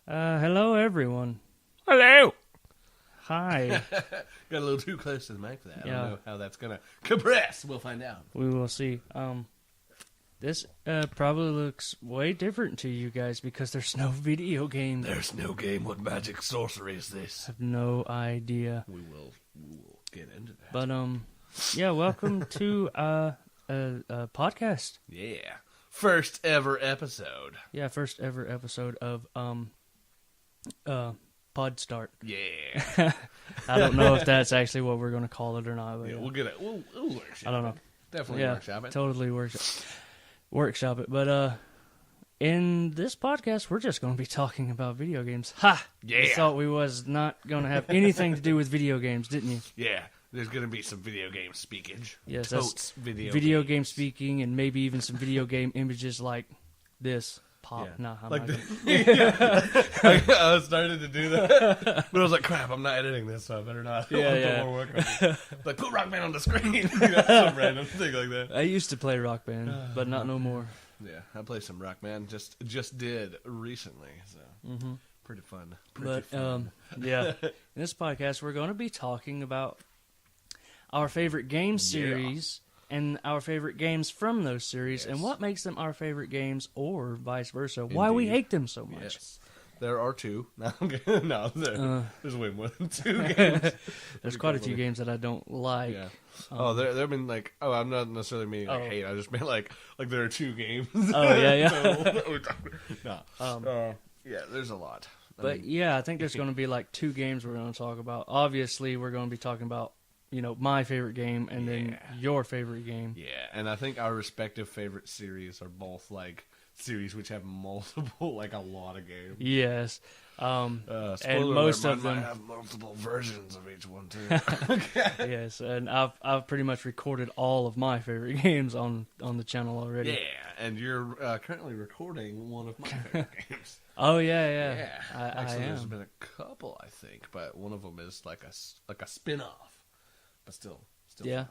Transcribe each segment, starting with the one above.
Hello, everyone. Hello. Hi. Got a little too close to the mic for that. I Yeah. don't know how that's gonna compress. We'll find out. We will see. This probably looks way different to you guys because there's no video game. There's no game. What magic sorcery is this? I have no idea. We will get into that. But yeah. Welcome to a podcast. Yeah, first ever episode. Yeah, first ever episode of Pod Start. Yeah. I don't know if that's actually what we're going to call it or not. But Yeah, we'll get it. We'll workshop. I don't know. It. Definitely workshop it. Totally workshop it. But in this podcast, we're just going to be talking about video games. Ha! Yeah. You thought we was not going to have anything to do with video games, didn't you? Yeah. There's gonna be some video game speakage. Yes, Totes that's video game speaking, and maybe even some video game images like this. Pop. Yeah. Nah, I'm Like not I was starting to do that, but I was like, "Crap! I'm not editing this, so I better not." Yeah. Put more work on it. Like, put Rock Band on the screen. Some random thing like that. I used to play Rock Band, but not no more. Yeah, I played some Rock Band. Just did recently, so pretty fun. Yeah, in this podcast, we're going to be talking about our favorite game series and our favorite games from those series, and what makes them our favorite games, or vice versa. Why we hate them so much. Yes. There are two. No, there's way more than two games. There's quite a few games that I don't like. Yeah. There have been like, I'm not necessarily meaning like hate. I just meant like there are two games. Oh yeah. Yeah, there's a lot. I think there's going to be like two games we're going to talk about. Obviously, we're going to be talking about my favorite game and then your favorite game. Yeah, and I think our respective favorite series are both like series which have multiple, like a lot of games. Yes. And most of them might have multiple versions of each one too. Yes, and I've pretty much recorded all of my favorite games on the channel already. Yeah, and you're currently recording one of my favorite games. Oh yeah. Actually, I there's am. been a couple, I think, but one of them is like a spin-off. But still. Yeah.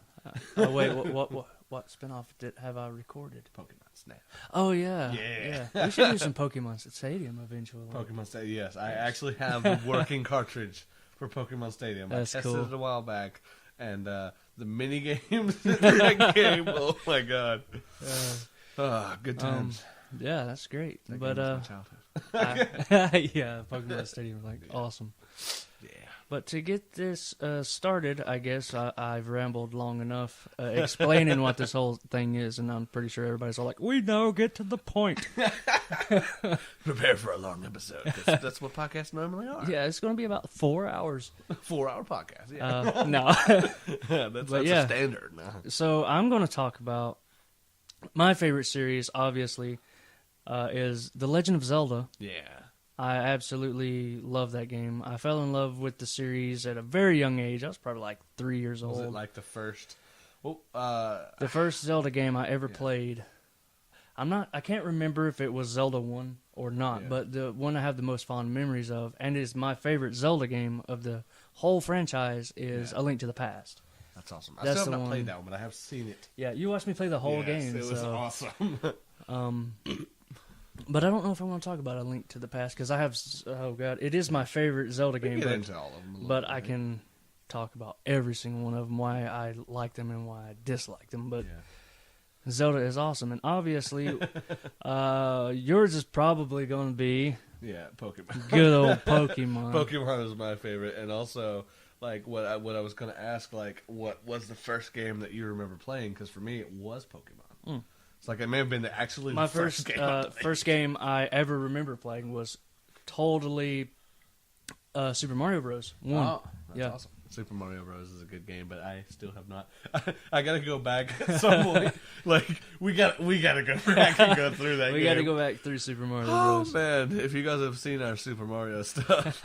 Oh wait, what spinoff have I recorded? Pokemon Snap. Oh yeah. We should do some Pokemon Stadium eventually. Pokemon Stadium. Yes, I actually have a working cartridge for Pokemon Stadium. That's I tested cool. it a while back, and the mini games in that game. Oh my god. Good times. Yeah, that's great. That but game was my childhood. yeah, Pokemon Stadium is awesome. Yeah. But to get this started, I guess I've rambled long enough explaining what this whole thing is, and I'm pretty sure everybody's all like, "We now get to the point." Prepare for a long episode. That's what podcasts normally are. Yeah, it's going to be about 4 hours. 4-hour podcast. Yeah. No. That's a standard now. So I'm going to talk about my favorite series, obviously, is The Legend of Zelda. Yeah. I absolutely love that game. I fell in love with the series at a very young age. I was probably like 3 years old. Was it like the first? The first Zelda game I ever played. I can't remember if it was Zelda 1 or not, but the one I have the most fond memories of, and is my favorite Zelda game of the whole franchise, is A Link to the Past. That's awesome. That's I still have the not one. played that one, but I have seen it. Yeah, you watched me play the whole game. It was awesome. But I don't know if I want to talk about A Link to the Past, because I have, it is my favorite Zelda game. Get into all of them. But I can talk about every single one of them, why I like them and why I dislike them. But Zelda is awesome, and obviously, yours is probably going to be Pokemon. good old Pokemon. Pokemon is my favorite, and also like what I was going to ask, like what was the first game that you remember playing? Because for me, it was Pokemon. It's like it may have been my first game I ever remember playing was totally Super Mario Bros. 1. Oh, that's awesome. Super Mario Bros. Is a good game, but I still have not. I gotta go back at some point. Like we gotta go back and go through that. We gotta go back through Super Mario Bros. Oh man, if you guys have seen our Super Mario stuff,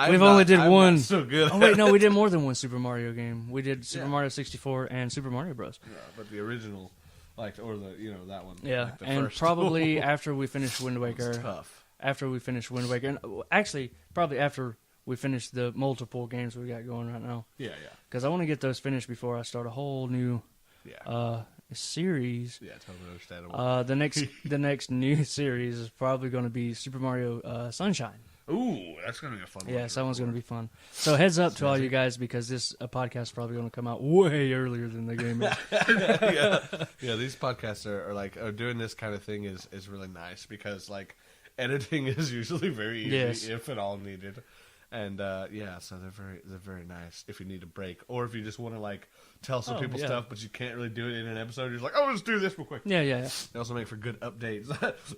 we've only did one. Not so good. Oh wait, no, we did more than one Super Mario game. We did Super Mario 64 and Super Mario Bros. Yeah, but the original, that one. Yeah, like the and first probably after we finished Wind Waker. Tough. After we finished Wind Waker, and actually probably after we finish the multiple games we got going right now. Yeah. Because I want to get those finished before I start a whole new series. Yeah, totally understandable. The next new series is probably going to be Super Mario Sunshine. Ooh, that's going to be a fun one. Yes, that one's going to be fun. So heads up to all you guys, because this podcast is probably going to come out way earlier than the game is. Yeah, these podcasts are doing this kind of thing is really nice, because like editing is usually very easy, if at all needed. And so they're very nice if you need a break, or if you just want to like tell some people stuff, but you can't really do it in an episode. You're just like, let's do this real quick. Yeah. They also make for good updates.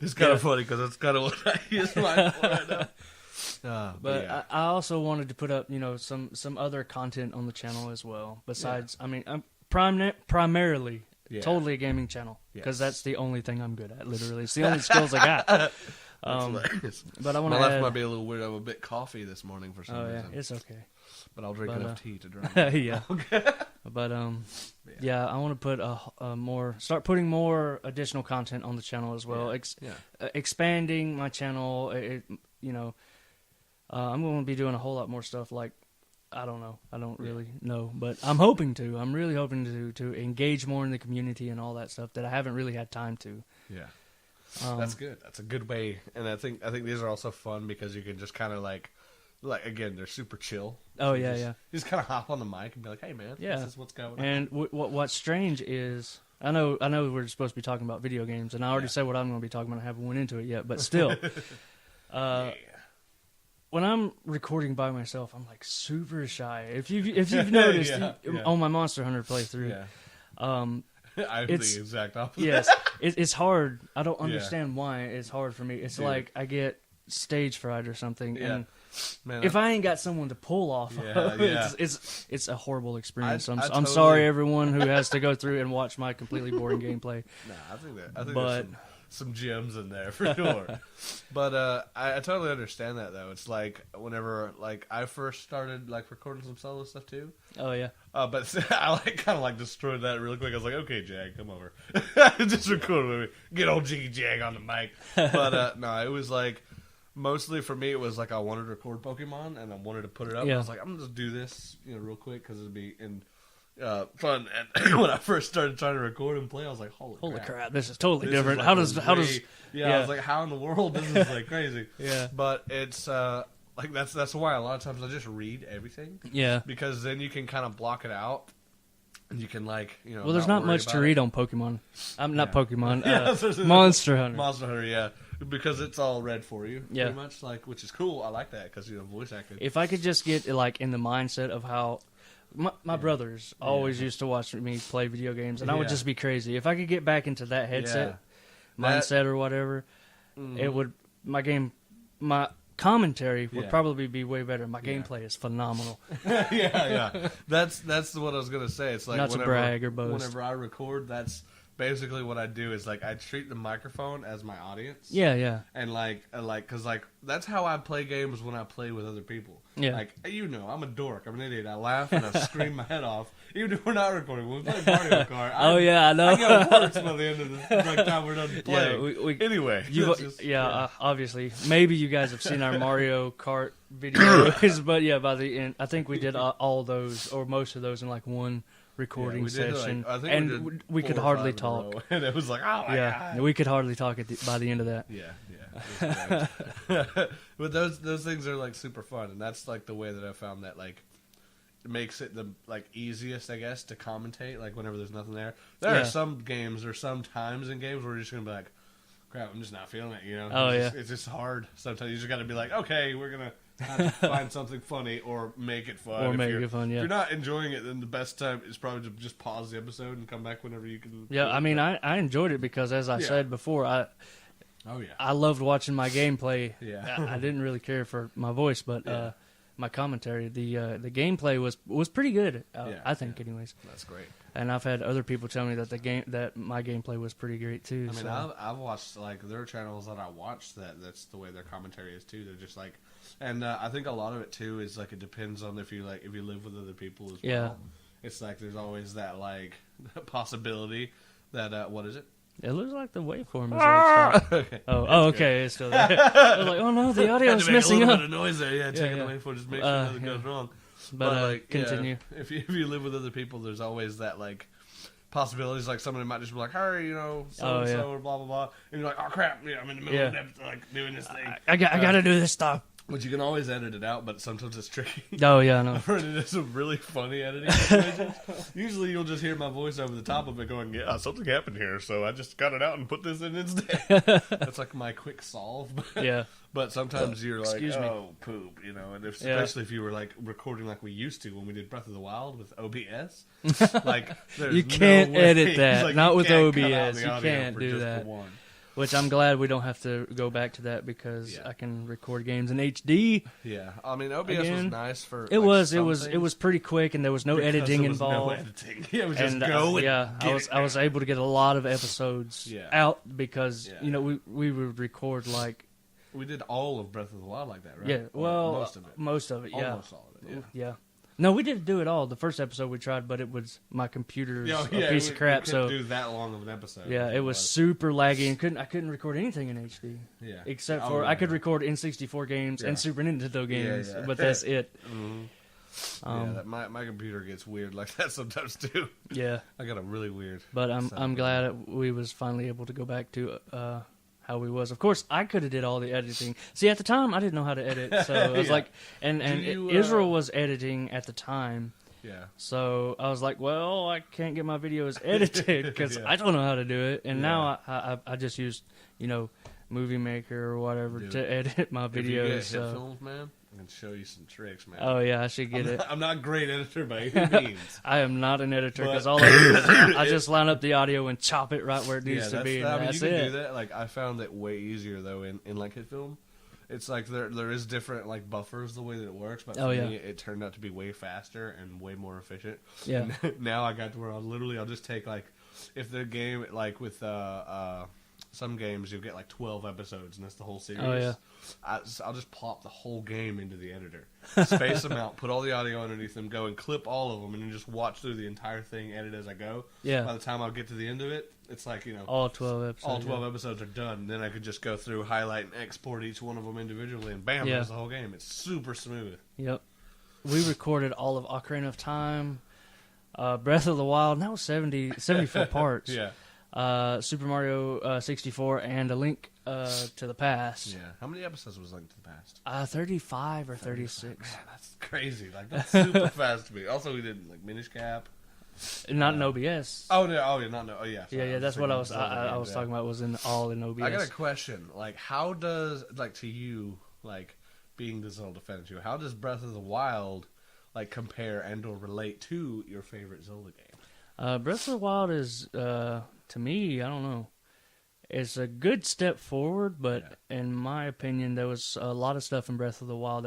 It's kind of funny because that's kind of what I use mine for right now. But I also wanted to put up, some other content on the channel as well. Besides, I mean, I'm primarily totally a gaming channel, because that's the only thing I'm good at. Literally, it's the only skills I got. But I want to. My life might be a little weird. I'm a bit coffee this morning for some reason. It's okay. But I'll drink enough tea to drown. Yeah. But I want to put start putting more additional content on the channel as well. Expanding my channel. I'm going to be doing a whole lot more stuff. Like, I don't know. I don't really know, but I'm hoping to. I'm really hoping to engage more in the community and all that stuff that I haven't really had time to. Yeah. That's good. That's a good way, and I think these are also fun because you can just kind of like again, they're super chill. Oh so yeah, you just kind of hop on the mic and be like, "Hey man, this is what's going on." And what's strange is I know we're supposed to be talking about video games, and I already said what I'm going to be talking about. I haven't went into it yet, but still, when I'm recording by myself, I'm like super shy. If you've noticed on my Monster Hunter playthrough, I'm the exact opposite. Yes, it's hard. I don't understand why it's hard for me. It's like I get stage fright or something, and if I ain't got someone to pull off of, it's a horrible experience. I'm sorry, everyone who has to go through and watch my completely boring gameplay. Nah, I think there's some gems in there for sure. But I totally understand that though. It's like whenever like I first started like recording some solo stuff too. Oh yeah. But I kind of destroyed that really quick. I was like, okay, Jag, come over, just record with me. Get old Jiggy Jag on the mic. But no, it was like mostly for me. It was like I wanted to record Pokemon and I wanted to put it up. Yeah. I was like, I'm gonna just do this, real quick because it'd be fun. And when I first started trying to record and play, I was like, holy crap, this is totally different. Like how does I was like, how in the world this is like crazy. Yeah, but it's like that's why a lot of times I just read everything. Yeah, because then you can kind of block it out. And you can well, there's not much to read on Pokemon. I'm not Pokemon. Monster Hunter. Monster Hunter, yeah, because it's all read for you. Yeah, pretty much which is cool. I like that because voice acting. If I could just get in the mindset of how. My brothers always used to watch me play video games, and I would just be crazy. If I could get back into that headset mindset or whatever, it would. My commentary would probably be way better. My gameplay is phenomenal. Yeah. That's what I was gonna say. It's like not to brag or boast. Whenever I record, that's basically what I do. Is like I treat the microphone as my audience. Yeah. And because that's how I play games when I play with other people. Yeah. Like, I'm a dork. I'm an idiot. I laugh and I scream my head off. Even if we're not recording. When we play Mario Kart, I know. I get worse by the end of the time we're done playing. Yeah, anyway. Obviously. Maybe you guys have seen our Mario Kart videos, but by the end, I think we did all those, or most of those in one recording session. And we could hardly talk. And it was like, oh my God. We could hardly talk by the end of that. Yeah. But those things are super fun, and that's the way that I found that it makes it the easiest, I guess, to commentate whenever there's nothing there. There are some games or some times in games where you're just gonna be like, crap, I'm just not feeling it, it's just hard. Sometimes you just gotta be like, okay, we're gonna have to find something funny or make it fun. If you're not enjoying it, then the best time is probably to just pause the episode and come back whenever you can. Yeah, I mean, I enjoyed it because, as I said before, I loved watching my gameplay. Yeah. I didn't really care for my voice, but my commentary, the gameplay was pretty good. I think, anyways. That's great. And I've had other people tell me that my gameplay was pretty great too. I mean, I've watched there are channels that I watch that's the way their commentary is too. They're just and I think a lot of it too is it depends on if you live with other people as well. Yeah. It's there's always that possibility that what is it? It looks like the waveform is okay. Okay, it's still there. I was like, oh no, the audio is messing up. A little bit of noise there, checking the waveform, just make sure nothing goes wrong. But continue. If you live with other people, there's always that possibilities. Like somebody might just be like, "Hey, so and so," or blah blah blah, and you're like, "Oh crap, I'm in the middle of like doing this thing. I got to do this stuff." But you can always edit it out, but sometimes it's tricky. Oh yeah, I know. I've run into some really funny editing situations. Usually, you'll just hear my voice over the top of it going, "Yeah, something happened here, so I just got it out and put this in instead." That's like my quick solve. Yeah. But sometimes you're like, Excuse me. "Oh, poop," and especially if you were like recording like we used to when we did Breath of the Wild with OBS. Like, there's You can't no way. edit that. Like, Not you with can't cut out OBS. the You audio can't for do just the that. one. Which I'm glad we don't have to go back to that because I can record games in HD. Yeah, I mean OBS was nice for. It was pretty quick and there was no editing involved. No editing. It was just I was able to get a lot of episodes out because we would record like. We did all of Breath of the Wild like that, right? Yeah, well, most of it, yeah. Almost all of it, yeah. No, we didn't do it all. The first episode we tried, but it was my computer's a piece of crap. We couldn't do that long of an episode. Yeah, it was super laggy, and I couldn't record anything in HD. Yeah, except for I could record N64 games and Super Nintendo games, but that's it. My computer gets weird like that sometimes too. Yeah, I got a really weird. But I'm glad we was finally able to go back to how we was. Of course, I could have did all the editing. See, at the time, I didn't know how to edit, so I was like, and Israel was editing at the time. Yeah. So I was like, well, I can't get my videos edited because I don't know how to do it. And now I just use, Movie Maker or whatever to edit my videos. If you get films, man, I can show you some tricks, man. Oh yeah, I should get it. I'm not a great editor by any means. I am not an editor because all I do is I just line up the audio and chop it right where it needs to be. You can do that. Like I found it way easier though in like hit film. It's like there is different like buffers the way that it works, but for me it turned out to be way faster and way more efficient. Yeah. And now I got to where I'll just take like if the game like with some games you'll get like 12 episodes and that's the whole series. Oh yeah. I'll just plop the whole game into the editor, space them out, put all the audio underneath them, go and clip all of them, and then just watch through the entire thing, edit as I go. Yeah. By the time I'll get to the end of it, it's like all 12 episodes. All 12 episodes are done. And then I could just go through, highlight, and export each one of them individually, and bam, there's the whole game. It's super smooth. Yep. We recorded all of Ocarina of Time, Breath of the Wild, and that was 74 parts. Yeah. Super Mario 64 and A Link to the Past. Yeah. How many episodes was Link to the Past? 35 or 36. Man, that's crazy. Like that's super fast to me. Also, we did like Minish Cap. Not in OBS. Oh no! Oh yeah! Not no. Oh yeah. Sorry, yeah. That's what I was talking about. Was all in OBS. I got a question. Like, how does to you being the Zelda fan to you? How does Breath of the Wild compare and or relate to your favorite Zelda game? Breath of the Wild is to me, I don't know. It's a good step forward, but in my opinion, there was a lot of stuff in Breath of the Wild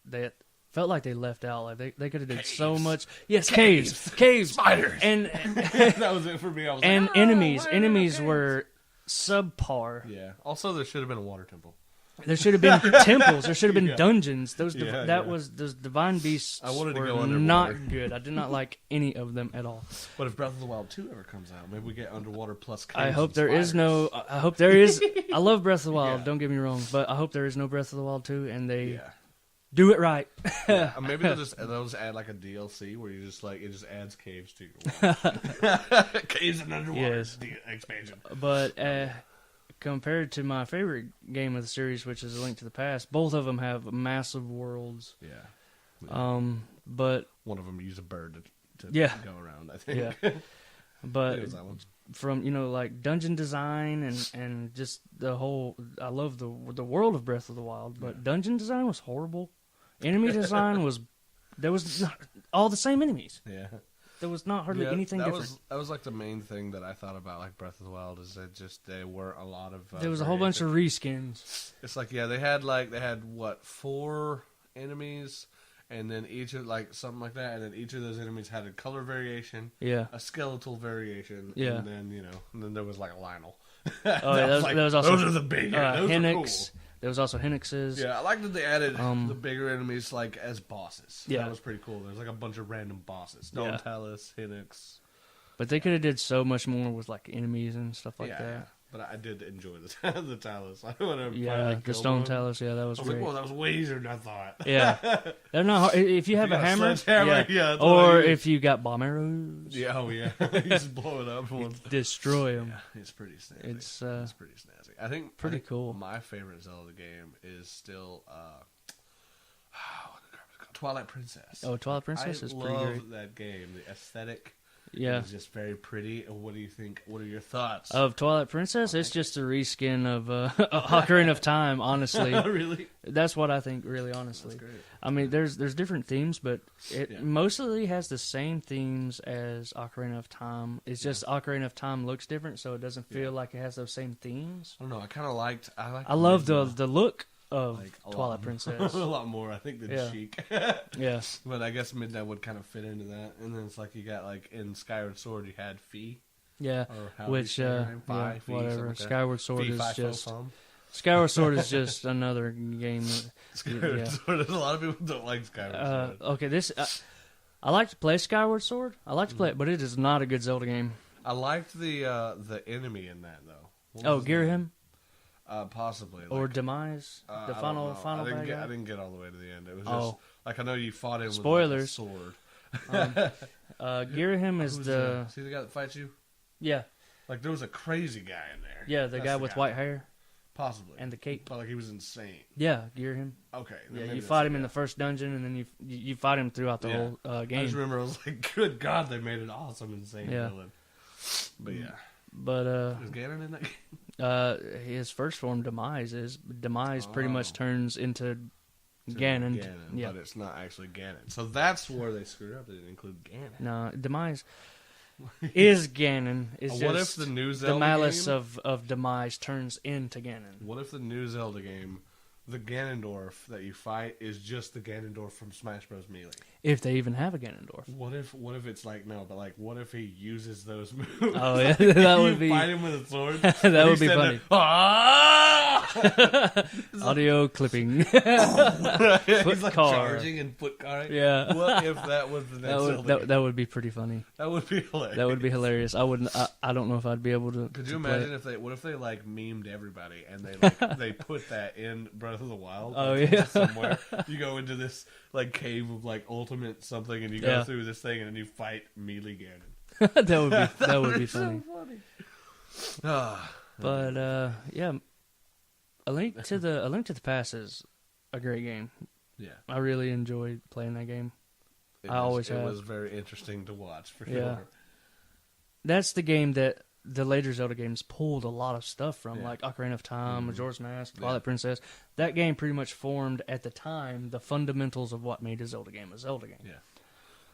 that felt like they left out. Like they could have did so much. Yes, caves, spiders, and that was it for me. I was enemies were subpar. Yeah. Also, there should have been a water temple. There should have been temples. There should have been dungeons. Those divine beasts I wanted to go were underwater. not good. I did not like any of them at all. But if Breath of the Wild 2 ever comes out, maybe we get underwater plus caves. I hope there is no. I hope there is. I love Breath of the Wild. Don't get me wrong, but I hope there is no Breath of the Wild 2, and they do it right. Maybe they'll just add like a DLC where you just it just adds caves to your world. Caves and underwater expansion. But compared to my favorite game of the series, which is A Link to the Past, both of them have massive worlds. Yeah. But one of them used a bird to go around, I think. Yeah. But from dungeon design and just the whole, I love the world of Breath of the Wild, but dungeon design was horrible. Enemy design there was not, all the same enemies. Yeah. There was not hardly anything different. That was the main thing that I thought about Breath of the Wild is that there were a lot of there was a whole bunch of reskins. It's they had what 4 enemies, and then each of something like that, and then each of those enemies had a color variation, a skeletal variation, and then there was a Lionel. Oh, there was also those are the big those are cool. There was also Hennix's. Yeah, I like that they added the bigger enemies as bosses. Yeah. That was pretty cool. There's a bunch of random bosses. Dawntalis, Hennix. But they could have did so much more with enemies and stuff like that. But I did enjoy the Talus. I went to Yeah, the Stone Talus. Yeah, that was great. Like, well, that was way easier than I thought. Yeah, they're not hard. If you have a hammer, yeah, or if you got bomb arrows, yeah, you just blow it up and destroy them. Yeah, it's pretty snazzy. It's pretty snazzy. I think cool. My favorite Zelda game is still Twilight Princess. Oh, Twilight Princess is pretty great. I love that game. The aesthetic. Yeah, it's just very pretty. What do you think? What are your thoughts of Twilight Princess? It's just a reskin of Ocarina of Time. Honestly, really, that's what I think. Really, honestly, that's great. I mean, there's different themes, but it mostly has the same themes as Ocarina of Time. It's just Ocarina of Time looks different, so it doesn't feel like it has those same themes. I don't know. I kind of liked. I love the look of Twilight Princess a lot more. I think than Sheik. Yes, but I guess Midnight would kind of fit into that. And then it's like you got like in Skyward Sword, you had Fee. Yeah, which whatever. Skyward Sword is just. Skyward Sword is just another game. Skyward Sword. A lot of people don't like Skyward Sword. Okay, I like to play Skyward Sword. I like to play it, but it is not a good Zelda game. I liked the enemy in that though. Oh, Girahim? Possibly. Or Demise? The final I didn't get all the way to the end. It was just like I know you fought him with like a sword. Girahim is the... See the guy that fights you? Yeah. Like there was a crazy guy in there. Yeah, the guy with white hair. Possibly. And the cape. But like he was insane. Yeah, Girahim. Okay. Yeah, you fight him in the first dungeon, and then you fight him throughout the whole game. I just remember I was like, good God, they made an awesome, insane villain. But yeah. But is Ganon in that game? His first form, Demise, pretty much turns into Ganon. But it's not actually Ganon. So that's where they screwed up. They didn't include Ganon. No, Demise is Ganon. It's what if the new Zelda the malice game, of Demise turns into Ganon? What if the new Zelda game, the Ganondorf that you fight is just the Ganondorf from Smash Bros. Melee? If they even have a Ganondorf. What if it's like what if he uses those moves? Oh yeah, that would be. Fight him with a sword. That would be funny. Audio clipping. He's like charging and foot carring. Yeah. What if that was the next Zelda game? That would be pretty funny. That would be hilarious. That would be hilarious. I wouldn't. I don't know if I'd be able to. Could you imagine if they like memed everybody and they put that in Breath of the Wild? Oh yeah. Somewhere you go into this like cave of like ultimate something and you go through this thing and then you fight Melee Ganon. that would be funny. So funny. But yeah, A Link to the Past is a great game. Yeah, I really enjoyed playing that game. It was very interesting to watch for sure. That's the game that the later Zelda games pulled a lot of stuff from, like Ocarina of Time, Majora's Mask, Twilight Princess. That game pretty much formed, at the time, the fundamentals of what made a Zelda game a Zelda game. Yeah.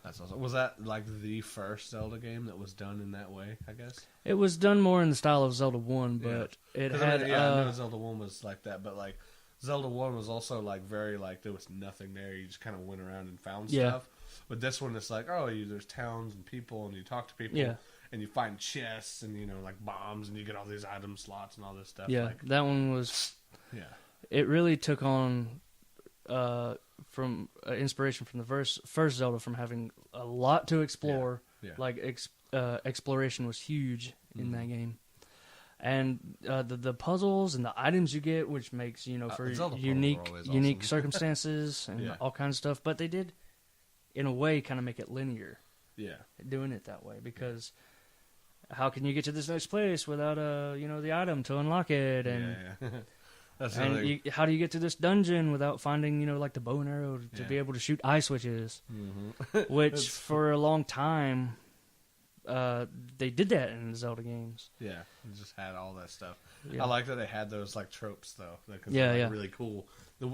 That's awesome. Was that like the first Zelda game that was done in that way, I guess? It was done more in the style of Zelda 1, but it had... I know Zelda 1 was like that, but like Zelda 1 was also like very like there was nothing there. You just kind of went around and found stuff. But this one, it's like, there's towns and people, and you talk to people. Yeah. And you find chests and, like, bombs, and you get all these item slots and all this stuff. Yeah, that one was... Yeah. It really took on from inspiration from the first Zelda, from having a lot to explore. Yeah. Like, exploration was huge in that game. And the puzzles and the items you get, which makes, for unique circumstances and all kinds of stuff. But they did, in a way, kind of make it linear. Yeah. Doing it that way, because... How can you get to this next place without the item to unlock it? And That's how do you get to this dungeon without finding like the bow and arrow to be able to shoot eye switches? Mm-hmm. Which for a long time they did that in the Zelda games. Yeah, you just had all that stuff. Yeah. I like that they had those like tropes though. They're really cool.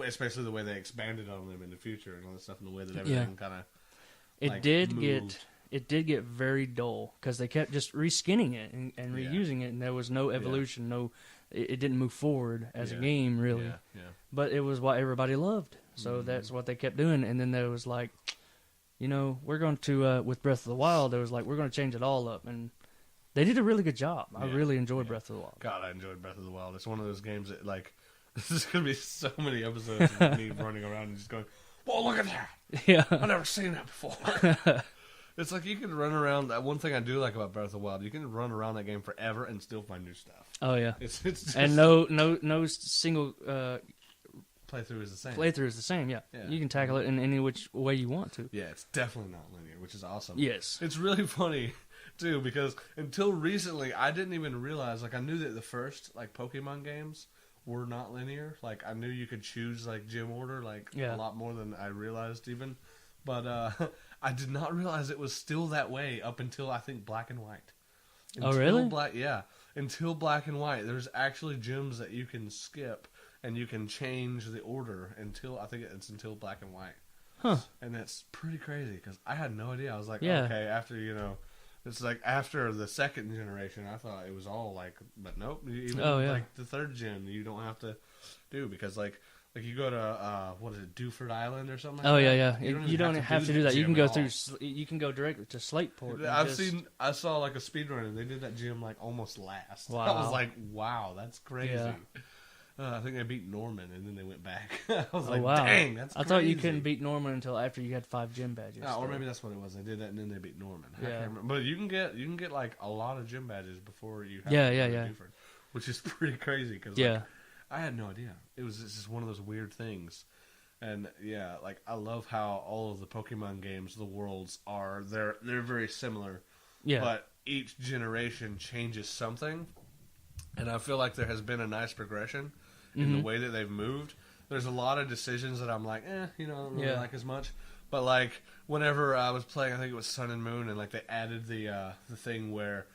Especially the way they expanded on them in the future and all that stuff, and the way that everything kind of It did get very dull because they kept just reskinning it and reusing it, and there was no evolution. It didn't move forward as a game, really. Yeah. Yeah. But it was what everybody loved, so that's what they kept doing. And then there was like, we're going to with Breath of the Wild. There was like, we're going to change it all up, and they did a really good job. I really enjoyed Breath of the Wild. God, I enjoyed Breath of the Wild. It's one of those games that like, there's going to be so many episodes of me running around and just going, "Well, look at that! Yeah, I've never seen that before." It's like you can run around. That one thing I do like about Breath of the Wild, you can run around that game forever and still find new stuff. Oh yeah, it's just, and no single playthrough is the same. Playthrough is the same. Yeah, you can tackle it in any which way you want to. Yeah, it's definitely not linear, which is awesome. Yes, it's really funny too because until recently, I didn't even realize. Like, I knew that the first like Pokemon games were not linear. Like, I knew you could choose like gym order a lot more than I realized even, but I did not realize it was still that way up until I think Black and White. Oh really? Until Black and White, there's actually gyms that you can skip and you can change the order until until Black and White. Huh? And that's pretty crazy because I had no idea. I was like, okay, after it's like after the second generation, I thought it was all like, but nope. Even like the third gen, you don't have to do because like you go to what is it, Dewford Island or something. Like that? You don't have to do that. You can go through. You can go directly to Slateport. I saw like a speedrun and they did that gym like almost last. Wow. I was like, wow, that's crazy. Yeah. I think they beat Norman and then they went back. I was like, wow. Dang, that's crazy. I thought you couldn't beat Norman until after you had 5 gym badges. Or maybe that's what it was. They did that and then they beat Norman. I can't remember. But you can get like a lot of gym badges before you have Dewford, which is pretty crazy because I had no idea. It's just one of those weird things. And like I love how all of the Pokemon games, the worlds they're very similar. Yeah. But each generation changes something. And I feel like there has been a nice progression in the way that they've moved. There's a lot of decisions that I'm like, I don't really like as much. But like whenever I was playing, I think it was Sun and Moon, and like they added the thing where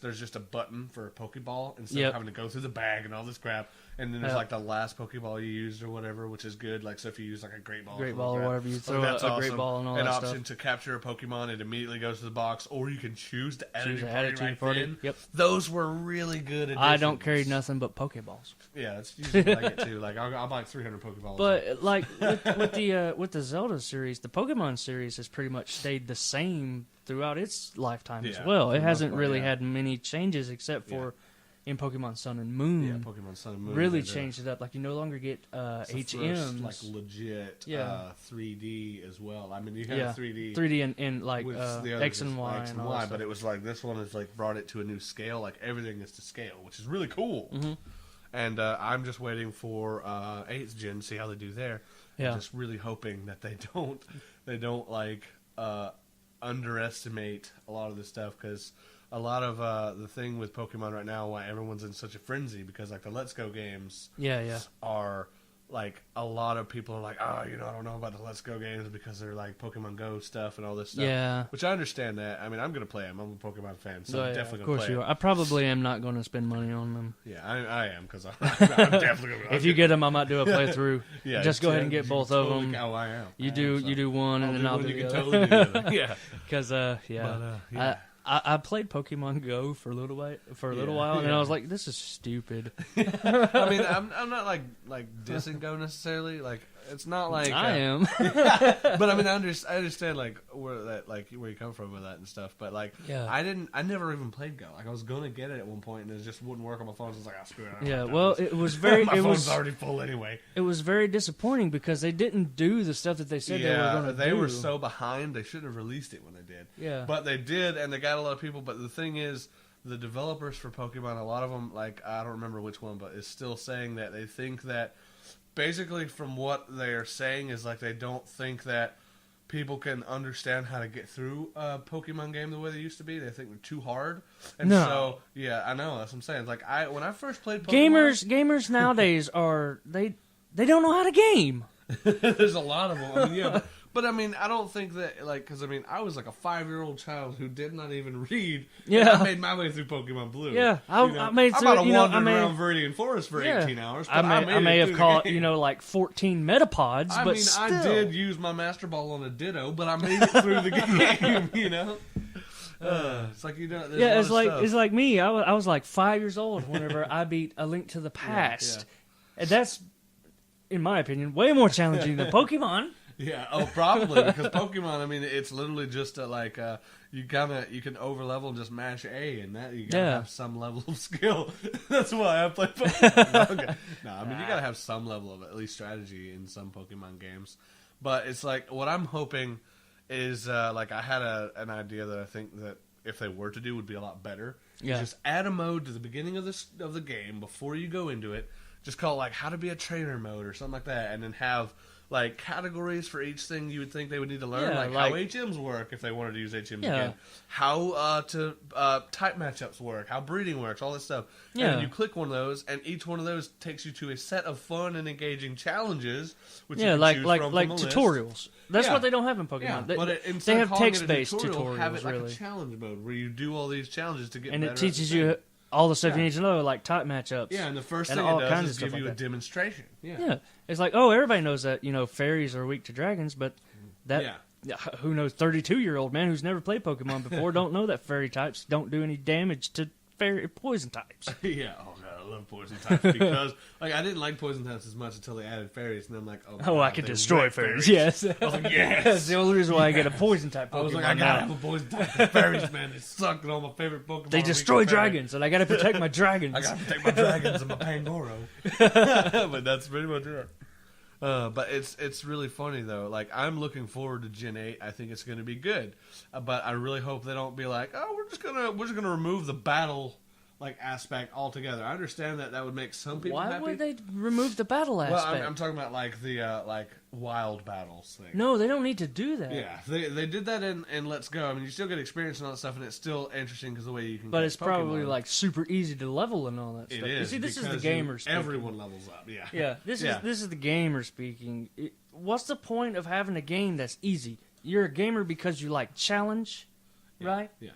there's just a button for a Pokeball instead of having to go through the bag and all this crap. And then there's like the last Pokeball you used or whatever, which is good. Like, so if you use like a Great Ball or whatever, you throw a Great Ball and all that stuff. An option to capture a Pokemon, it immediately goes to the box, or you can choose to add it to your party. Yep. Those were really good additions. I don't carry nothing but Pokeballs. Yeah, that's usually what I get too. Like, I'll buy like 300 Pokeballs. But like with the Zelda series, the Pokemon series has pretty much stayed the same throughout its lifetime as well. It hasn't really had many changes except for in Pokemon Sun and Moon. Yeah, Pokemon Sun and Moon really changed it up. Like, you no longer get HMs. Like legit 3D as well. I mean, you have 3D. 3D and like X and Y. X and Y, but it was like this one has like brought it to a new scale. Like everything is to scale, which is really cool. Mm-hmm. And I'm just waiting for 8th gen to see how they do there. Yeah. I'm just really hoping that they don't like underestimate a lot of this stuff because a lot of the thing with Pokemon right now, why everyone's in such a frenzy, because like the Let's Go games are like a lot of people are like, I don't know about the Let's Go games because they're like Pokemon Go stuff and all this stuff. Yeah. Which I understand that. I mean, I'm going to play them. I'm a Pokemon fan, so I'm definitely going to play them. Of course you are. I probably am not going to spend money on them. Yeah, I am because I'm definitely going to. If you get them, I might do a playthrough. Just go ahead and get both of them. Oh, I am. You do one, and then I'll do the other. Totally do the other. Yeah. Because, I played Pokemon Go for a little while, and I was like, "This is stupid." I mean, I'm not like dissing Go necessarily. Like, it's not like I am. But I mean, I understand like where you come from with that and stuff. But like, I never even played Go. Like, I was gonna get it at one point, and it just wouldn't work on my phone. So I was like, screw it. Yeah, well, it was very. My phone's already full anyway. It was very disappointing because they didn't do the stuff that they said they were going to do. They were so behind. They shouldn't have released it when they did. Yeah, but they did, and they got a lot of people. But the thing is, the developers for Pokemon, a lot of them, like I don't remember which one, but is still saying that they think that. Basically, from what they're saying is like they don't think that people can understand how to get through a Pokemon game the way they used to be. They think they're too hard. And so, yeah, I know. That's what I'm saying. Like when I first played Pokemon... Gamers nowadays are... They don't know how to game. There's a lot of them. I mean, but I mean, I don't think that, like, because I mean, I was like a 5-year-old child who did not even read. Yeah. I made my way through Pokemon Blue. Yeah. I made through, I'm about to wander around Viridian Forest for 18 hours. But I may have caught, like 14 Metapods, but still. I did use my Master Ball on a Ditto, but I made it through the game, it's like, it's like me. I was like 5 years old whenever I beat A Link to the Past. Yeah. And that's, in my opinion, way more challenging than Pokemon. Yeah, probably because Pokemon. I mean, it's literally just you can overlevel and just mash A, and that you gotta have some level of skill. That's why I play Pokemon. Okay. No, I mean you gotta have some level of at least strategy in some Pokemon games. But it's like what I'm hoping is like I had an idea that I think that if they were to do would be a lot better. Yeah. Just add a mode to the beginning of the game before you go into it. Just call it like how to be a trainer mode or something like that, and then have like categories for each thing you would think they would need to learn, like how HMs work if they wanted to use HMs again, how to type matchups work, how breeding works, all this stuff. Yeah. And then you click one of those, and each one of those takes you to a set of fun and engaging challenges, which you can choose from a tutorials. List. That's what they don't have in Pokemon. Yeah, but they have text-based tutorials. Have it like a challenge mode where you do all these challenges to get better. And it teaches you all the stuff you need to know, like type matchups. Yeah, and the first thing it does is give you a demonstration. Yeah, it's like, oh, everybody knows that fairies are weak to dragons, but who knows? 32-year-old man who's never played Pokemon before don't know that fairy types don't do any damage to poison types. Yeah, oh god, I love poison types because like I didn't like poison types as much until they added fairies, and then I'm like, oh, I can destroy fairies. Yes, I was like, yes. That's the only reason why I get a poison type Pokemon. I was like, I gotta have a poison type. Fairies, man, they suck, and all my favorite Pokemon. They destroy dragons, and I gotta protect my dragons. I gotta protect my dragons and my Pangoro. But that's pretty much it. But it's really funny though. Like I'm looking forward to Gen 8. I think it's going to be good. But I really hope they don't be like, oh, we're just gonna remove the battle aspect altogether. I understand that would make some people happy. Why would they remove the battle aspect? Well, I'm talking about like the wild battles thing. No, they don't need to do that. Yeah, they did that in Let's Go. I mean, you still get experience and all that stuff, and it's still interesting because the way you can. But it's probably like super easy to level and all that stuff. It is. You see, this is the gamer speaking. Everyone levels up. Yeah. Yeah. This is the gamer speaking. What's the point of having a game that's easy? You're a gamer because you like challenge, right? Yeah.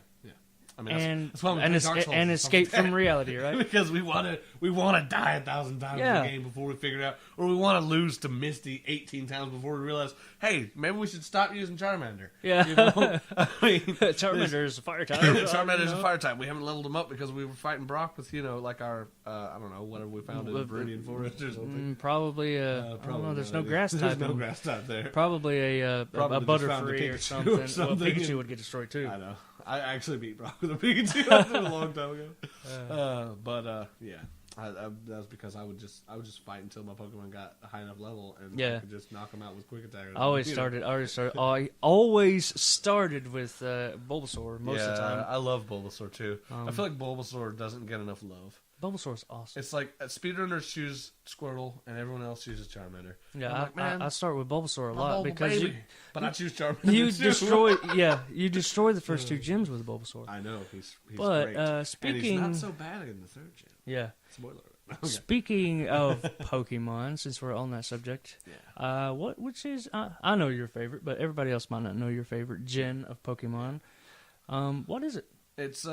I mean, that's why and escape from reality, right? Because we want to die 1,000 times in the game before we figure it out, or we want to lose to Misty 18 times before we realize, hey, maybe we should stop using Charmander. Yeah, you know? I mean, Charmander is a fire type. Charmander is a fire type. We haven't leveled him up because we were fighting Brock with like our I don't know, whatever we found in the Viridian Forest or something. Probably I don't know. There's no grass type. There's no grass type there. Probably a Butterfree or something. Well, Pikachu would get destroyed too. I know. I actually beat Brock with a Pikachu a long time ago. Yeah, that was because I would just fight until my Pokemon got a high enough level, and I could just knock them out with Quick Attack. I always started with Bulbasaur most of the time. I love Bulbasaur too. I feel like Bulbasaur doesn't get enough love. Bulbasaur's awesome. It's like speedrunners choose Squirtle and everyone else chooses Charmander. Yeah, I start with Bulbasaur a lot because but I choose Charmander. You destroy the first two gyms with Bulbasaur. I know he's but great. speaking, and he's not so bad in the third gym. Yeah. Spoiler. Okay. Speaking of Pokemon, since we're on that subject, which is I know your favorite, but everybody else might not know your favorite gen of Pokemon. What is it? It's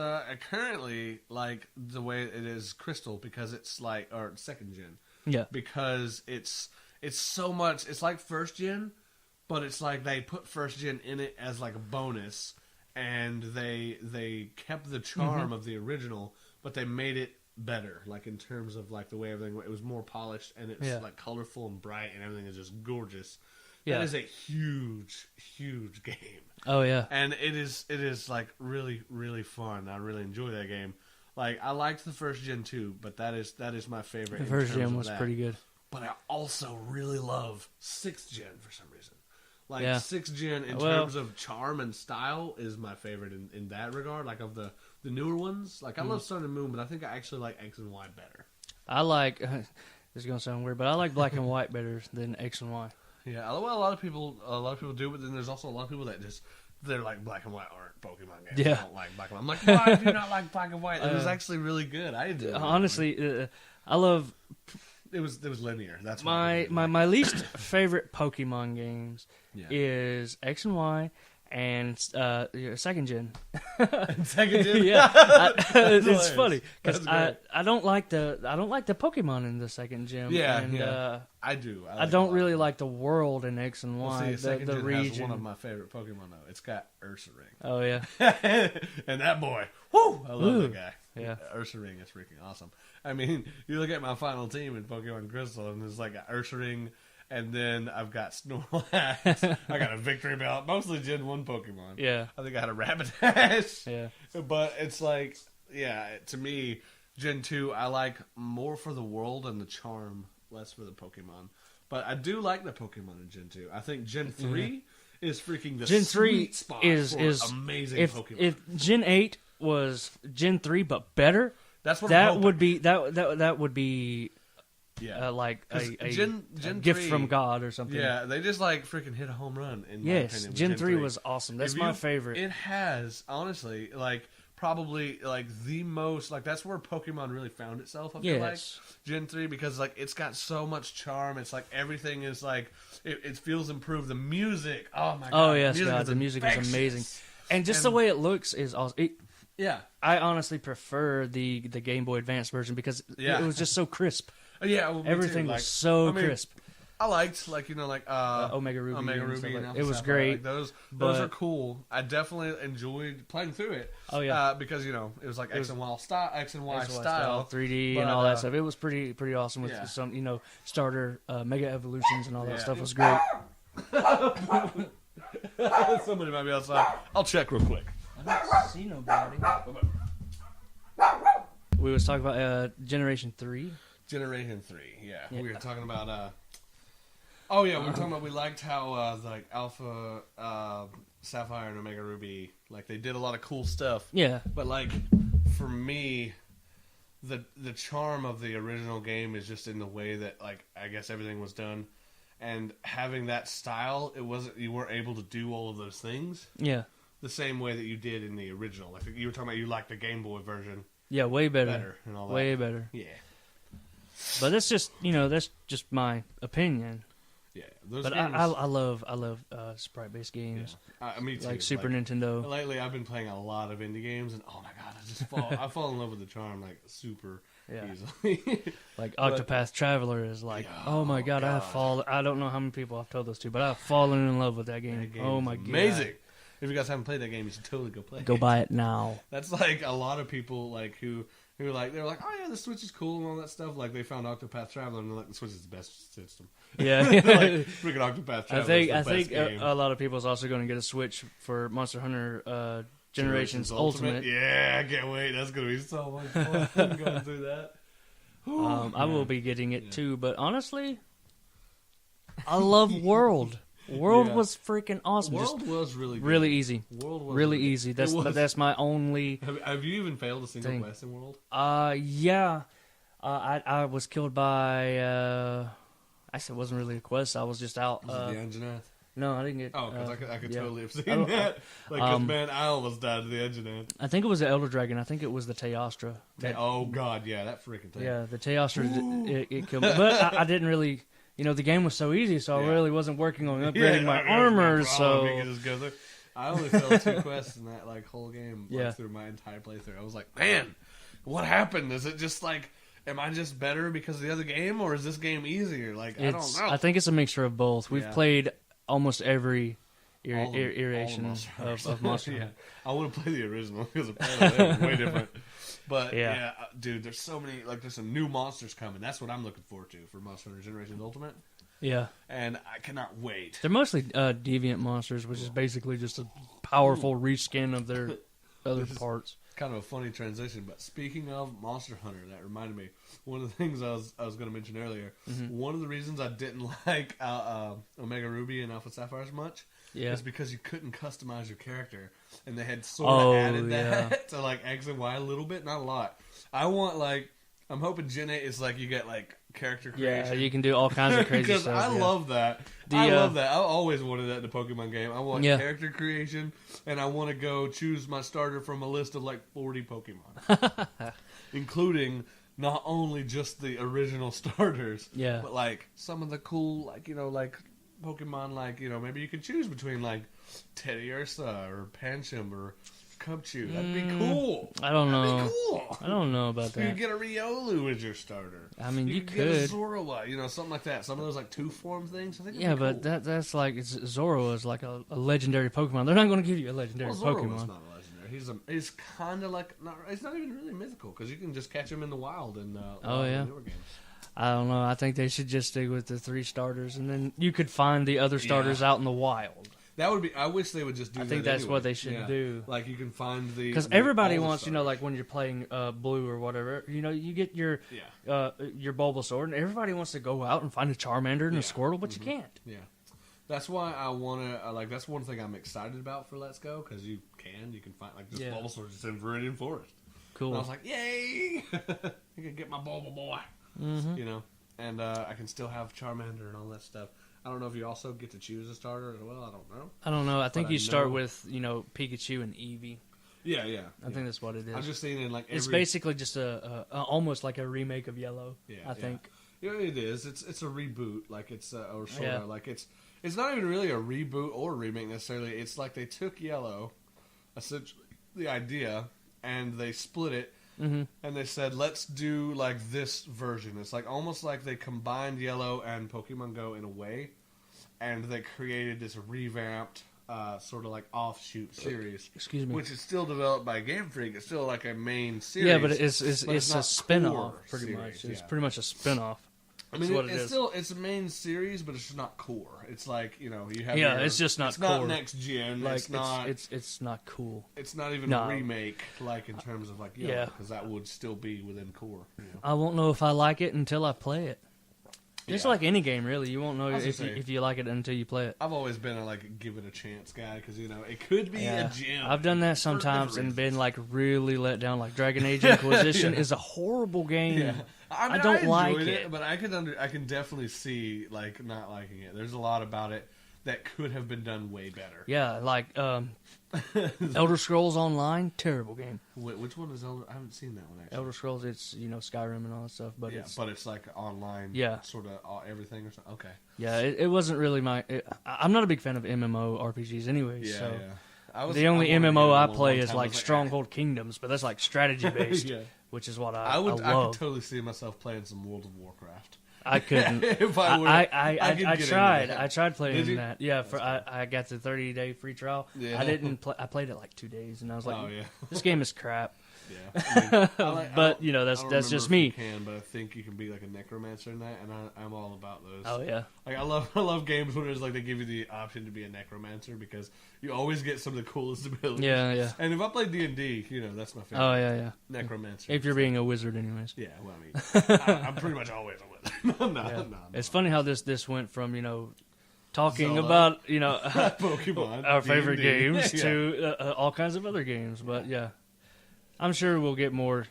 currently like the way it is Crystal because it's like or second gen. Yeah. Because it's so much. It's like first gen, but it's like they put first gen in it as like a bonus, and they kept the charm of the original, but they made it better. Like in terms of like the way everything. It was more polished and it's like colorful and bright and everything is just gorgeous. Yeah. That is a huge, huge game. Oh yeah, and it is like really, really fun. I really enjoy that game. Like I liked the first gen too, but that is my favorite. The first gen was pretty good. But I also really love 6th gen for some reason. Like 6th gen in terms of charm and style is my favorite in that regard. Like of the newer ones, like I love Sun and Moon, but I think I actually like X and Y better. I like. This is gonna sound weird, but I like Black and White better than X and Y. Yeah, well, a lot of people do, but then there's also a lot of people that they're like Black and White aren't Pokemon games. Yeah. I don't like Black and White. I'm like, why do you not like Black and White? It was actually really good. I did. Honestly, I love. It was linear. That's my least favorite Pokemon games is X and Y. And second gen. Second gen, it's funny because I don't like the Pokemon in the second gen. I do. I don't really like the world in X and Y. Well, see, the region has one of my favorite Pokemon though. It's got Ursaring. Oh yeah, and that boy, whoo! I love that guy. Yeah, Ursaring is freaking awesome. I mean, you look at my final team in Pokemon Crystal, and there's like an Ursaring. And then I've got Snorlax. I got a Victory Belt. Mostly Gen 1 Pokemon. Yeah. I think I had a Rapidash. Yeah. But it's like, to me, Gen 2, I like more for the world and the charm, less for the Pokemon. But I do like the Pokemon in Gen 2. I think Gen 3 is freaking the Gen 3 sweet spot is for amazing if Pokemon. if Gen 8 was Gen 3 but better, That's what that would be that would be like a Gen gift 3, from God or something. Yeah, they just like freaking hit a home run. In my Yes, opinion, with Gen 3 was awesome. That's my favorite. It has honestly like probably like the most like that's where Pokemon really found itself. I feel like Gen 3 because like it's got so much charm. It's like everything is like it feels improved. The music, oh my god! Oh yes, the music is amazing, and just the way it looks is awesome. Yeah, I honestly prefer the Game Boy Advance version because it was just so crisp. Yeah, well, everything was so crisp. I liked like Omega Ruby. And it was Sapphire. great. Like, those are cool. I definitely enjoyed playing through it. Oh yeah, because it was like X and Y style, 3D and all that stuff. It was pretty awesome with some starter Mega Evolutions and all that stuff was great. Somebody might be outside. I'll check real quick. I don't see nobody. We was talking about Generation 3. Generation 3, yeah. We were talking about we were talking about we liked how like Alpha Sapphire and Omega Ruby, like they did a lot of cool stuff. Yeah. But like for me the charm of the original game is just in the way that like I guess everything was done. And having that style, you weren't able to do all of those things. Yeah. The same way that you did in the original. Like you were talking about you liked the Game Boy version. Yeah, way better and all that. Way better. Yeah. But that's just that's just my opinion. Yeah, but games, I love sprite based games. Yeah. Me too. Like Super Nintendo. Lately, I've been playing a lot of indie games, and oh my god, I fall in love with the charm like super easily. Like Octopath Traveler is like, oh my god, I don't know how many people I've told those to, but I've fallen in love with that game. Oh my god, amazing! If you guys haven't played that game, you should totally go play. Go buy it now. That's like a lot of people like who were like they're like, oh yeah, the Switch is cool and all that stuff. Like they found Octopath Traveler and they're like, the Switch is the best system. Yeah, like freaking Octopath Traveler. I think a lot of people is also going to get a Switch for Monster Hunter Generations Ultimate. Yeah, I can't wait. That's going to be so much fun going through that. I will be getting it too, but honestly, I love World. World was freaking awesome. World was really good. Really easy. World was really easy. That's my only. Have you even failed a single quest in World? Yeah. I was killed by. It wasn't really a quest. I was just out. Was it the Engineer? No, I didn't get. Oh, because I could totally have seen that. Like, because man, I almost died to the Engineer. I think it was the Elder Dragon. I think it was the Teostra. Oh God, yeah, that freaking thing. Yeah, the Teostra. It killed me, but I didn't really. The game was so easy, so I really wasn't working on upgrading my armor. So I only failed 2 quests in that whole game. Through my entire playthrough, I was like, man, what happened? Is it just like, am I just better because of the other game, or is this game easier? I don't know. I think it's a mixture of both. We've played almost every iteration of Monster Hunter. I want to play the original because apparently they're way different. But dude, there's so many. There's some new monsters coming. That's what I'm looking forward to for Monster Hunter Generations Ultimate. Yeah, and I cannot wait. They're mostly deviant monsters, which is basically just a powerful reskin of their other parts. Kind of a funny transition, but speaking of Monster Hunter, that reminded me one of the things I was going to mention earlier. Mm-hmm. One of the reasons I didn't like Omega Ruby and Alpha Sapphire as much is because you couldn't customize your character, and they had sort of added that to X and Y a little bit, not a lot. I want I'm hoping Gen 8 is you get character creation. Yeah, you can do all kinds of crazy stuff. Because I love that. I love that. I always wanted that in a Pokemon game. I want character creation, and I want to go choose my starter from a list of 40 Pokemon. Including not only just the original starters, but some of the cool, Pokemon, maybe you could choose between Teddiursa or Pancham or Cubchoo. That'd be cool. I don't know. That'd be cool. I don't know about that. You could get a Riolu as your starter. I mean, you could could get a Zorua, something like that. Some of those 2-form things. I think. Yeah, but cool. that's Zorua is a legendary Pokemon. They're not going to give you a legendary Pokemon. Zorua's not a legendary. He's kind of he's not even really mythical because you can just catch him in the wild in newer games. I don't know. I think they should just stick with the 3 starters, and then you could find the other starters out in the wild. That would be. I wish they would just do that. I think that's what they should do. You can find because everybody wants, when you're playing blue or whatever, you get your Bulbasaur, and everybody wants to go out and find a Charmander and a Squirtle, but you can't. Yeah, That's why I want to, like, that's one thing I'm excited about for Let's Go, because you can find, like, this Bulbasaur just in Viridian Forest. Cool. And I was like, yay! I can get my Bulba boy. Mm-hmm. You know? And I can still have Charmander and all that stuff. I don't know if you also get to choose a starter as well. I don't know. I think you start with, Pikachu and Eevee. Yeah, yeah. I think that's what it is. I'm just saying, like, it's basically just almost like a remake of Yellow. Yeah, I think. Yeah, it is. It's a reboot. Like, it's or sort of like it's not even really a reboot or a remake necessarily. It's like they took Yellow, essentially the idea, and they split it. Mm-hmm. And they said, let's do, like, this version. It's like almost like they combined Yellow and Pokemon Go in a way, and they created this revamped sort of like offshoot series. Excuse me. Which is still developed by Game Freak. It's still like a main series. Yeah, but it's a spin-off, pretty much. It's pretty much a spin-off. I mean, it's a main series, but it's just not core. It's like, you have it's just not it's core. It's not next gen. Like, it's not. It's not cool. It's not even a remake, like in terms of like because that would still be within core. I won't know if I like it until I play it. Just like any game, really, you won't know if you like it until you play it. I've always been a give it a chance guy because it could be a gem. I've done that sometimes and been like really let down. Like Dragon Age Inquisition is a horrible game. Yeah. I mean, I don't like it, but I can definitely see like not liking it. There's a lot about it that could have been done way better. Yeah, like Elder Scrolls Online, terrible game. Which one is Elder? I haven't seen that one actually. Elder Scrolls, it's Skyrim and all that stuff, but it's like online, sort of everything or something. Okay. Yeah, it wasn't really my. I'm not a big fan of MMO RPGs, anyway. Yeah, so yeah. The only MMO I play is like Stronghold Kingdoms, but that's like strategy based, which is what I love. I could totally see myself playing some World of Warcraft. I couldn't. If I were, I tried. I tried playing that. Yeah, I got the 30-day free trial. Yeah. I didn't. I played it like 2 days, and I was like, "This game is crap." Yeah, I mean, but that's just me. You can, but I think you can be like a necromancer in that, and I'm all about those. Oh yeah, like I love games where there's like they give you the option to be a necromancer because you always get some of the coolest abilities. Yeah, yeah. And if I play D&D, that's my favorite. Oh yeah. Necromancer. If you're being a wizard, anyways. Yeah, well, I mean, I'm pretty much always a wizard. No. It's funny how this went from talking Zelda. About Pokemon, our favorite games to all kinds of other games, but yeah. I'm sure we'll get more,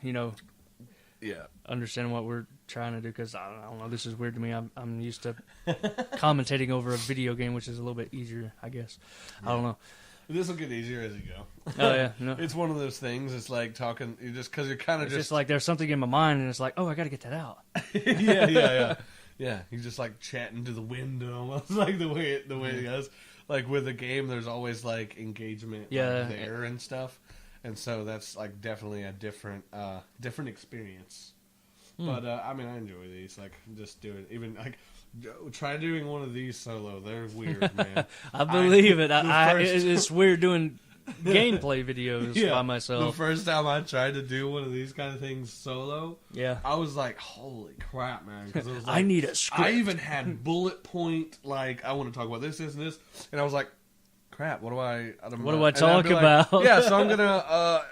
understanding what we're trying to do, because I don't know, this is weird to me. I'm used to commentating over a video game, which is a little bit easier, I guess. Yeah. I don't know. This will get easier as you go. Oh, yeah. No. It's one of those things, it's like talking, because you're kind of just like there's something in my mind, and it's like, oh, I got to get that out. Yeah. Yeah, you're just like chatting to the wind, almost like the way it goes. Like with a game, there's always like engagement there and stuff. And so that's like definitely a different experience. But I mean, I enjoy these. Like just doing even like try doing one of these solo. They're weird, man. I believe it. It's weird doing gameplay videos by myself. The first time I tried to do one of these kind of things solo, I was like, "Holy crap, man!" Because like, I need a script. I even had bullet point like I want to talk about this, and this, and I was like, crap, what do I talk about? Like, yeah, so I'm gonna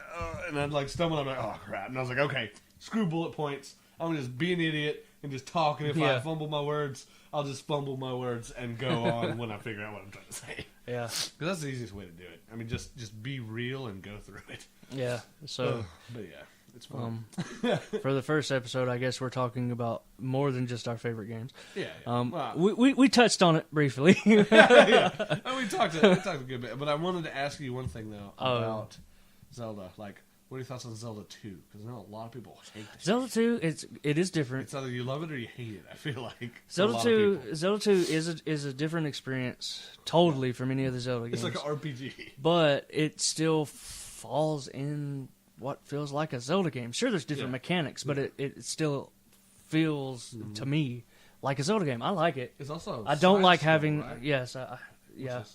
and I'd like stumble, I'm like, oh crap, and I was like, okay, screw bullet points, I'm gonna just be an idiot and just talk, and if I fumble my words, I'll just fumble my words and go on when I figure out what I'm trying to say. Yeah, because that's the easiest way to do it. I mean, just be real and go through it. Yeah. So, but yeah. It's fun. For the first episode, I guess we're talking about more than just our favorite games. Yeah. Wow. We touched on it briefly. Yeah. We talked a good bit, but I wanted to ask you one thing though about Zelda. Like, what are your thoughts on Zelda 2? Because I know a lot of people hate it. Zelda 2, it is different. It's either you love it or you hate it. I feel like Zelda 2 is a different experience totally from any other Zelda games. It's like an RPG, but it still falls in what feels like a Zelda game. Sure, there's different mechanics, but it still feels to me like a Zelda game. I like it. It's also I don't like having right?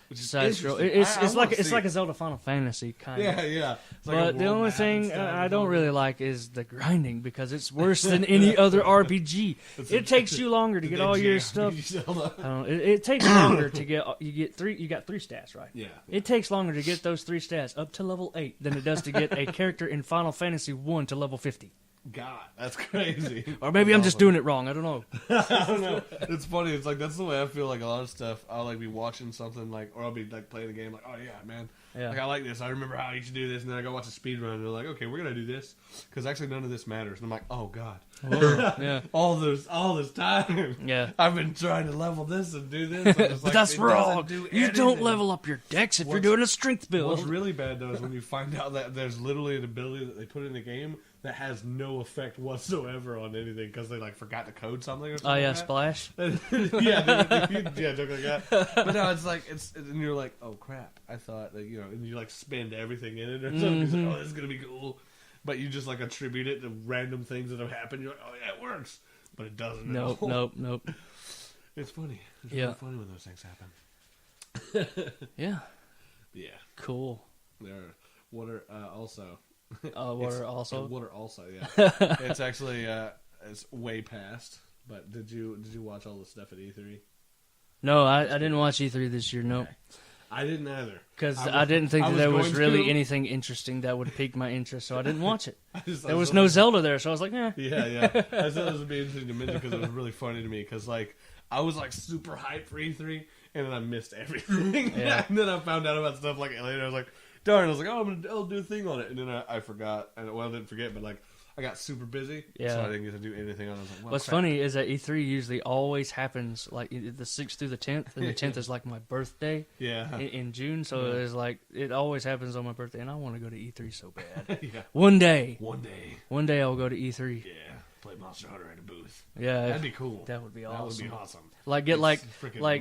Which is side scroll. It's like a Zelda Final Fantasy kind of. Yeah. But the only thing I don't really like is the grinding, because it's worse than any other RPG. It takes you longer to get all your stuff. It takes longer to get you got 3 stats, right? Yeah. It takes longer to get those 3 stats up to level 8 than it does to get a character in Final Fantasy 1 to level 50. God, that's crazy. Or maybe I'm just doing it wrong. I don't know. I don't know. It's funny. It's like that's the way I feel like a lot of stuff. I'll like be watching something like, or I'll be like playing a game like, oh yeah, man, like I like this. I remember how I used to do this, and then I go watch a speed run, and they're like, okay, we're gonna do this because actually none of this matters. And I'm like, oh God, yeah, all this time, yeah, I've been trying to level this and do this, and it's but like, that's wrong. You don't anything. level up your decks if you're doing a strength build. What's really bad though is when you find out that there's literally an ability that they put in the game that has no effect whatsoever on anything because they like forgot to code something or something. Oh yeah, like splash. yeah, joke like that. But no, it's like and you're like, oh crap! I thought that and you like spend everything in it or something. Because oh, this is gonna be cool. But you just like attribute it to random things that have happened. You're like, oh yeah, it works, but it doesn't. Nope. It's funny. It's really funny when those things happen. Yeah. Yeah. Cool. Water also. Water also. Water also. Yeah. It's actually it's way past. But did you watch all the stuff at E3? No, I didn't watch E3 this year. Nope. Okay. I didn't either. Because I didn't think that there was really anything interesting that would pique my interest, so I didn't watch it. There was no Zelda there, so I was like, eh. Yeah. I thought this would be interesting to mention because it was really funny to me. Because like I was like super hyped for E3, and then I missed everything. Yeah. And then I found out about stuff like later. I was like, darn! I was like, oh, I'll do a thing on it, and then I forgot. And well, I didn't forget, but like I got super busy, so I didn't get to do anything on it. I was like, well, what's funny is that E3 usually always happens like the 6th through the 10th, and the 10th is like my birthday. Yeah. In June, so it's like it always happens on my birthday, and I want to go to E3 so bad. Yeah. One day I'll go to E3. Yeah. Play Monster Hunter at a booth. Yeah, that'd be cool. That would be awesome. That would be awesome. Like get like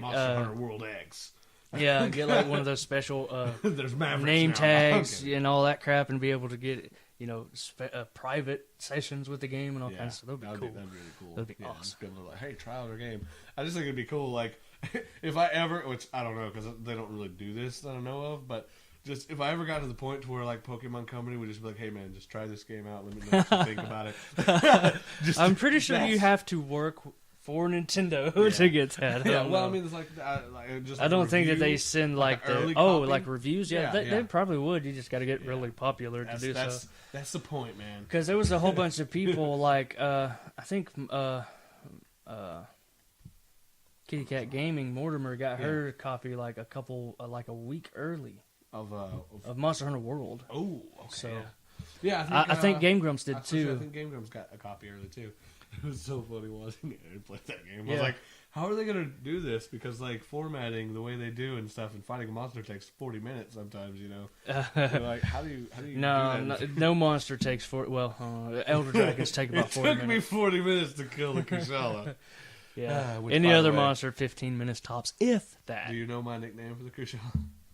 Monster Hunter World X. Yeah, get like one of those special There's name now. tags Okay. and all that crap, and be able to get private sessions with the game and all kinds of stuff. That'd be cool. That'd be really cool. That'd be awesome. Just be able to like, hey, try out our game. I just think it'd be cool. Like, if I ever, which I don't know because they don't really do this that I know of, but just if I ever got to the point to where like Pokemon Company would just be like, hey man, just try this game out. Let me know what you think about it. I'm pretty sure you have to work for Nintendo to get that. Yeah, well, I mean, it's like just. I don't think that they send like copy? like reviews. Yeah, Yeah, they probably would. You just got to get really popular to do so. That's the point, man. Because there was a whole bunch of people like I think Kitty Cat Gaming Mortimer got her copy like a week early of Monster Hunter World. Oh, okay. So yeah, I think Game Grumps did too. I think Game Grumps got a copy early too. It was so funny watching it play that game. I was like, how are they going to do this? Because, like, formatting the way they do and stuff and fighting a monster takes 40 minutes sometimes, like, how do you do that? No monster takes 40... Well, Elder Dragons take about 40 minutes. It took me 40 minutes to kill the Kushala. Yeah. Any other monster, 15 minutes tops, if that. Do you know my nickname for the Kushala?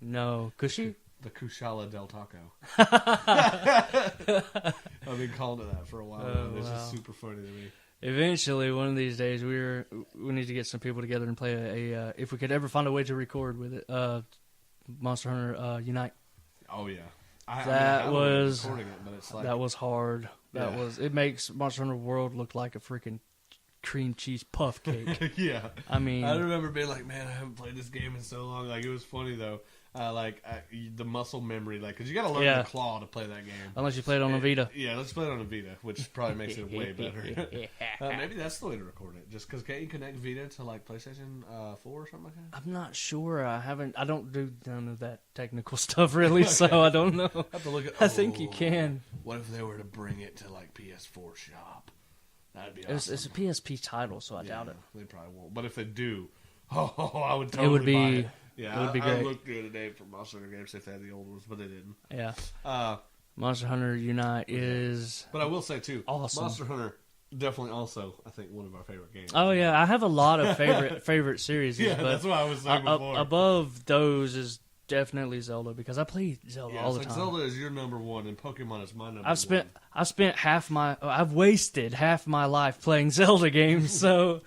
No. Kushi? The Kushala del Taco. I've been calling it that for a while. It's just super funny to me. Eventually, one of these days, we need to get some people together and play a if we could ever find a way to record with it, Monster Hunter Unite. Oh yeah, that was hard. It makes Monster Hunter World look like a freaking cream cheese puff cake. Yeah, I mean, I remember being like, man, I haven't played this game in so long. Like, it was funny though. The muscle memory, like, because you got to learn the claw to play that game. Unless you play it on a Vita. Yeah, let's play it on a Vita, which probably makes it way better. Maybe that's the way to record it. Just because can't you connect Vita to like PlayStation 4 or something like that? I'm not sure. I don't do none of that technical stuff really, so I don't know. I have to look at. I think you can. What if they were to bring it to like PS4 shop? That'd be awesome. It's a PSP title, so I doubt it. They probably won't. But if they do, I would totally buy it. Yeah, it would be great. I looked the other day for Monster Hunter games if they had the old ones, but they didn't. Yeah. Monster Hunter Unite is. But I will say too, awesome. Monster Hunter definitely also, I think, one of our favorite games. Oh yeah, I have a lot of favorite series. Yeah, but that's what I was saying before. Above those is definitely Zelda because I play Zelda all the time. Zelda is your number one, and Pokemon is my number one. I've wasted half my life playing Zelda games. So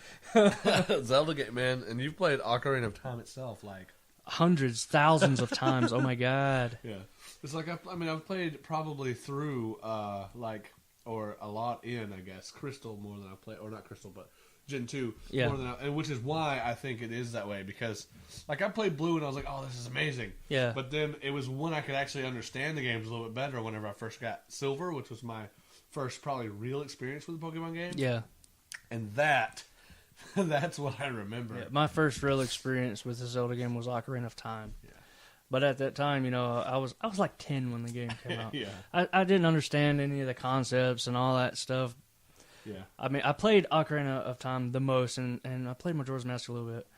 Zelda game, man, and you've played Ocarina of Time itself, like hundreds, thousands of times. Oh my god. Yeah, it's like I've played probably through or a lot in I guess Crystal more than I play, or not Crystal, but Gen 2 more than and which is why I think it is that way, because like I played Blue and I was like, oh, this is amazing. Yeah. But then it was when I could actually understand the games a little bit better whenever I first got Silver, which was my first probably real experience with a Pokemon game. Yeah. And that's what I remember. Yeah, my first real experience with the Zelda game was Ocarina of Time. Yeah. But at that time, I was like 10 when the game came out. Yeah. I didn't understand any of the concepts and all that stuff. Yeah. I mean, I played Ocarina of Time the most, and I played Majora's Mask a little bit.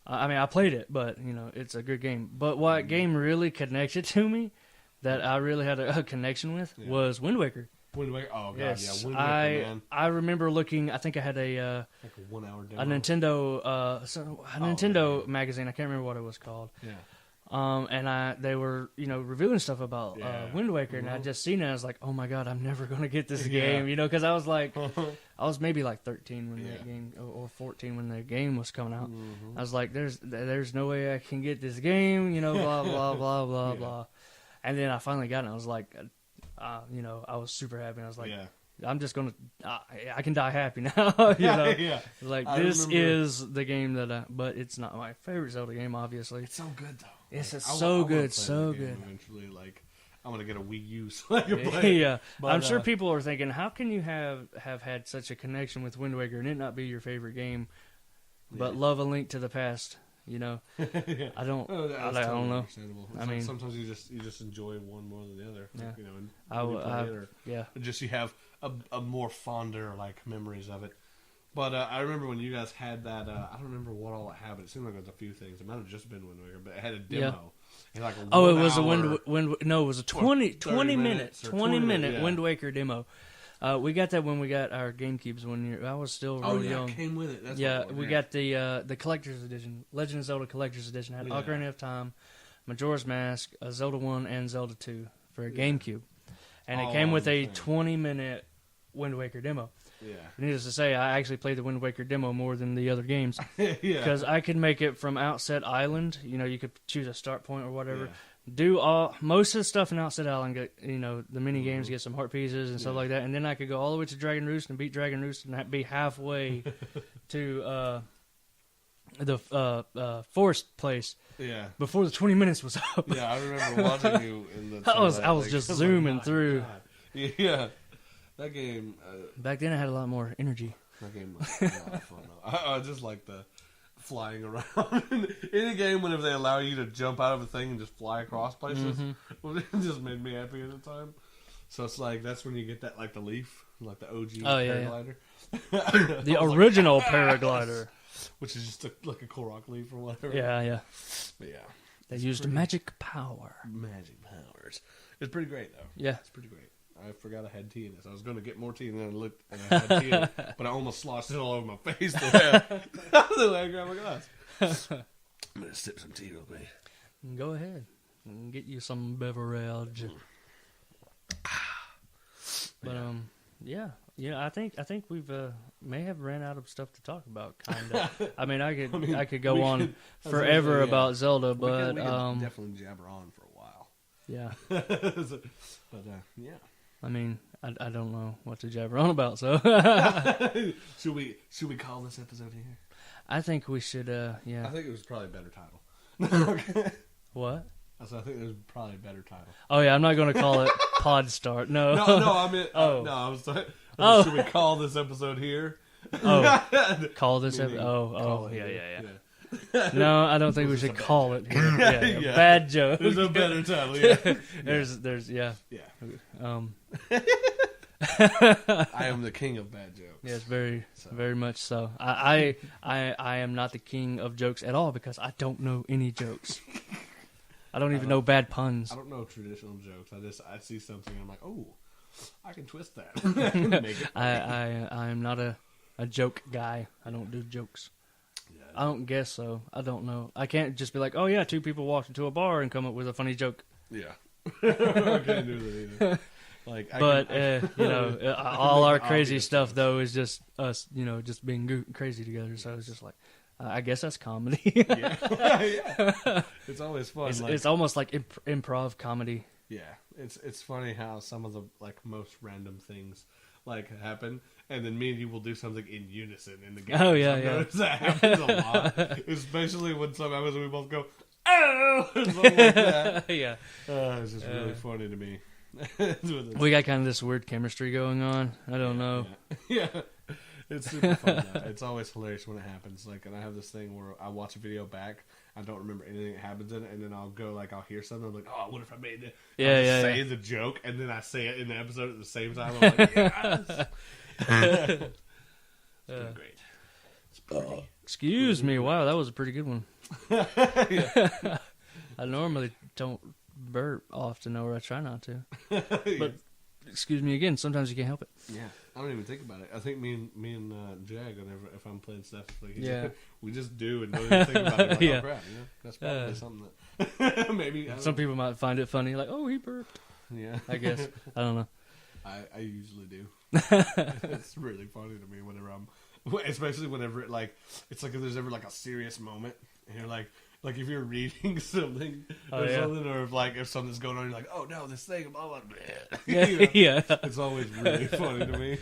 I mean, I played it, but, it's a good game. But what game really connected to me that I really had a connection with was Wind Waker. Wind Waker? Oh, God, yes. yeah. Wind Waker, man. I remember looking, I think I had a 1 hour demo. a Nintendo magazine. I can't remember what it was called. Yeah. And they were, revealing stuff about Wind Waker, and I just seen it. I was like, oh my God, I'm never gonna get this game, because I was like, I was maybe like 13 when that game, or 14 when the game was coming out. I was like, there's no way I can get this game, blah blah blah blah blah. And then I finally got it. And I was like, I was super happy. And I was like, I'm just gonna, I can die happy now. Like this is the game but it's not my favorite Zelda game, obviously. It's so good though. It's so good. Eventually, like, I'm gonna get a Wii U so I can play. Yeah, but, I'm sure people are thinking, how can you have had such a connection with Wind Waker and it not be your favorite game, but love A Link to the Past? I don't. I don't know. I mean, sometimes you just enjoy one more than the other. Yeah. Just you have a more fonder like memories of it. But I remember when you guys had that. I don't remember what all it had, but it seemed like it was a few things. It might have just been Wind Waker, but it had a demo. Yeah. Like it was a Wind. No, it was a 20 minute Wind Waker demo. We got that when we got our GameCubes 1 year. I was still real young. It came with it. That's we got the collector's edition, Legend of Zelda collector's edition. Had Ocarina of Time, Majora's Mask, Zelda 1, and Zelda 2 for a GameCube, and it came with a 20-minute Wind Waker demo. Yeah. Needless to say, I actually played the Wind Waker demo more than the other games. Because I could make it from Outset Island. You could choose a start point or whatever. Yeah. Do most of the stuff in Outset Island. Get the mini games, get some heart pieces and stuff like that, and then I could go all the way to Dragon Roost and beat Dragon Roost and be halfway to the forest place. Yeah. Before the 20 minutes was up. Yeah, I remember watching you in the. I was just zooming through. God. Yeah. That game... back then I had a lot more energy. That game was a lot of fun. I just like the flying around. Any game whenever they allow you to jump out of a thing and just fly across places, it just made me happy at the time. So it's like, that's when you get that, like the Leaf, like the OG paraglider. Yeah. The original paraglider. Which is just like a Korok leaf or whatever. Yeah. But yeah. They used magic power. Magic powers. It's pretty great though. Yeah. It's pretty great. I forgot I had tea in this. I was going to get more tea, and then I looked, and I had tea in it, but I almost sloshed it all over my face the way I grabbed my glass. I'm going to sip some tea real quick. Go ahead. And get you some beverage. But, yeah, I think we've may have ran out of stuff to talk about, kind of. I mean, I could go on forever about Zelda, but... we can definitely jabber on for a while. Yeah. But, yeah. I mean, I don't know what to jabber on about, so... Should we call this episode here? I think we should, yeah. I think it was probably a better title. What? I think it was probably a better title. Oh, yeah, I'm not going to call it Pod Start. No, I mean... no, I was should we call this episode here? Oh, call this episode... yeah. No, I don't think we should call it here. Yeah. Bad joke. There's a better title, yeah. There's Yeah. I am the king of bad jokes. Yes, very much so. I am not the king of jokes at all because I don't know any jokes. I don't even know bad puns. I don't know traditional jokes. I see something and I'm like, oh, I can twist that. Make it I am not a joke guy. I don't do jokes. Yeah, I don't guess so. I don't know. I can't just be like, oh yeah, two people walked into a bar and come up with a funny joke. Yeah. I can't do that either. All our crazy stuff though is just us, just being crazy together. So it's just like, I guess that's comedy. Yeah. It's always fun. It's almost like improv comedy. Yeah, it's funny how some of the most random things happen, and then me and you will do something in unison in the game. Oh yeah, That happens a lot, especially when something happens and we both go, "Oh!" or something like that. Yeah, it's just really funny to me. We got kind of this weird chemistry going on. I don't know. Yeah. It's super fun. It's always hilarious when it happens. Like, and I have this thing where I watch a video back. I don't remember anything that happens in it, and then I'll go I'll hear something. I'm like, oh, what if I made it? Say the joke, and then I say it in the episode at the same time. I'm like, yes. It's great. It's pretty. Excuse me. Wow, that was a pretty good one. I normally don't burp often, or I try not to. But excuse me again. Sometimes you can't help it. Yeah, I don't even think about it. I think me and Jag, whenever if I'm playing stuff, like we just do and don't even think about it. Like, oh crap, that's probably something that maybe some people might find it funny, like, oh, he burped. Yeah, I guess I don't know. I usually do. It's really funny to me whenever especially whenever it's like if there's ever like a serious moment and you're like if you're reading something something, or if something's going on, you're like, oh no, this thing, blah blah blah. It's always really funny to me.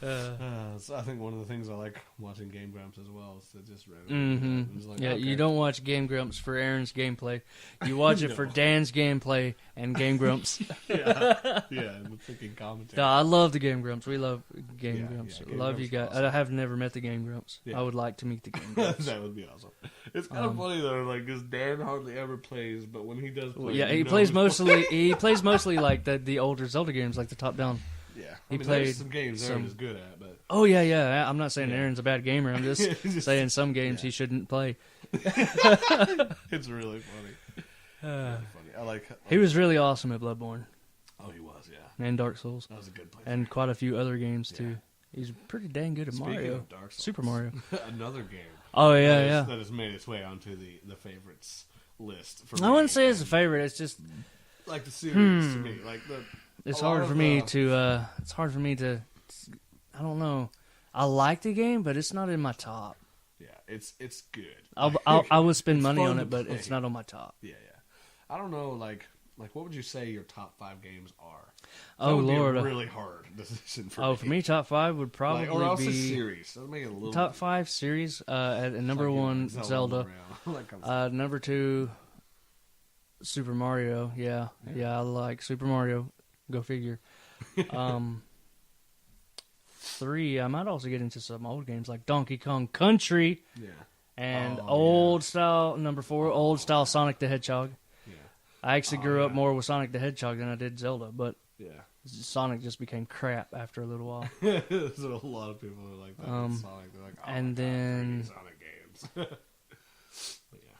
So I think one of the things I like watching Game Grumps as well is to just you don't watch Game Grumps for Aaron's gameplay. You watch it for Dan's gameplay and Game Grumps. And the freaking commentary. No, I love the Game Grumps. We love Game Grumps. Love you guys. Awesome. I have never met the Game Grumps. I would like to meet the Game Grumps. That would be awesome. It's kind of funny though, because Dan hardly ever plays, but when he does play, he plays mostly. He plays mostly like the older Zelda games, like the top down. Yeah, he played some games Aaron is good at, but I'm not saying Aaron's a bad gamer. I'm just saying some games he shouldn't play. It's really funny. I like. He was really awesome at Bloodborne. Oh, he was, yeah. And Dark Souls. That was a good play. And quite a few other games too. He's pretty dang good at Mario. Of Dark Souls, Super Mario. Another game. Oh that has made its way onto the favorites list. For I wouldn't say it's a favorite. It's just like the series to me. Like it's hard for me to. It's hard for me to. I don't know. I like the game, but it's not in my top. Yeah, it's good. I would spend money on it, but it's not on my top. Yeah. I don't know. Like what would you say your top 5 games are? Oh Lord, be a really hard decision for me. Oh, for me, top 5 would probably or else be a series. That'll make it a little top 5 series. At number 1, Zelda. Number 2, Super Mario. Yeah, I like Super Mario. Go figure. 3, I might also get into some old games like Donkey Kong Country. Yeah. And style, number 4, old style Sonic the Hedgehog. Yeah. I actually grew up more with Sonic the Hedgehog than I did Zelda, but Sonic just became crap after a little while. There's a lot of people who are like that. Sonic, they're like, and then Sonic games. But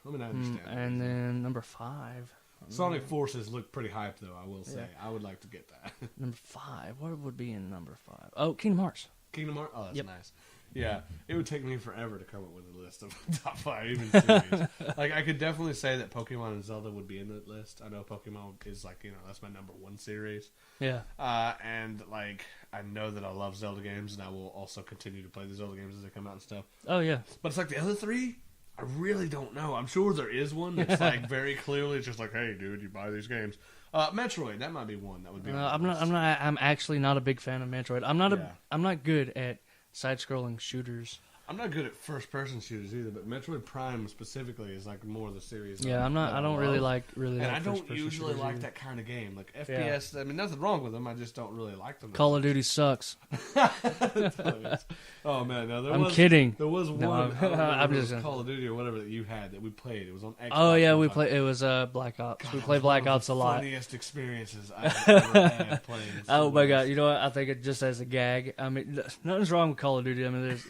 I mean, I understand. And then number 5. Sonic Forces look pretty hyped, though, I will say. I would like to get that. Number 5. What would be in number 5? Oh, Kingdom Hearts. Kingdom Hearts? Oh, that's nice. Yeah, it would take me forever to come up with a list of top 5 even series. I could definitely say that Pokemon and Zelda would be in the list. I know Pokemon is that's my number 1 series. Yeah. And I know that I love Zelda games, and I will also continue to play the Zelda games as they come out and stuff. Oh yeah. But it's like the other 3, I really don't know. I'm sure there is one that's very clearly it's just like, hey, dude, you buy these games. Metroid, that might be one that would be. I'm actually not a big fan of Metroid. I'm not good at side-scrolling shooters. I'm not good at first-person shooters either, but Metroid Prime specifically is more of the series. Yeah, I don't really like. And I don't usually like that kind of game. Like FPS, I mean, nothing wrong with them. I just don't really like them. Call of Duty sucks. Oh man, no, I'm kidding. There was one. I'm just Call of Duty or whatever that you had that we played. It was on Xbox. Oh yeah, we played. It was Black Ops. We played Black Ops a lot. Funniest experiences I've ever had playing. Oh my god, you know what? I think it just as a gag. I mean, nothing's wrong with Call of Duty. I mean, there's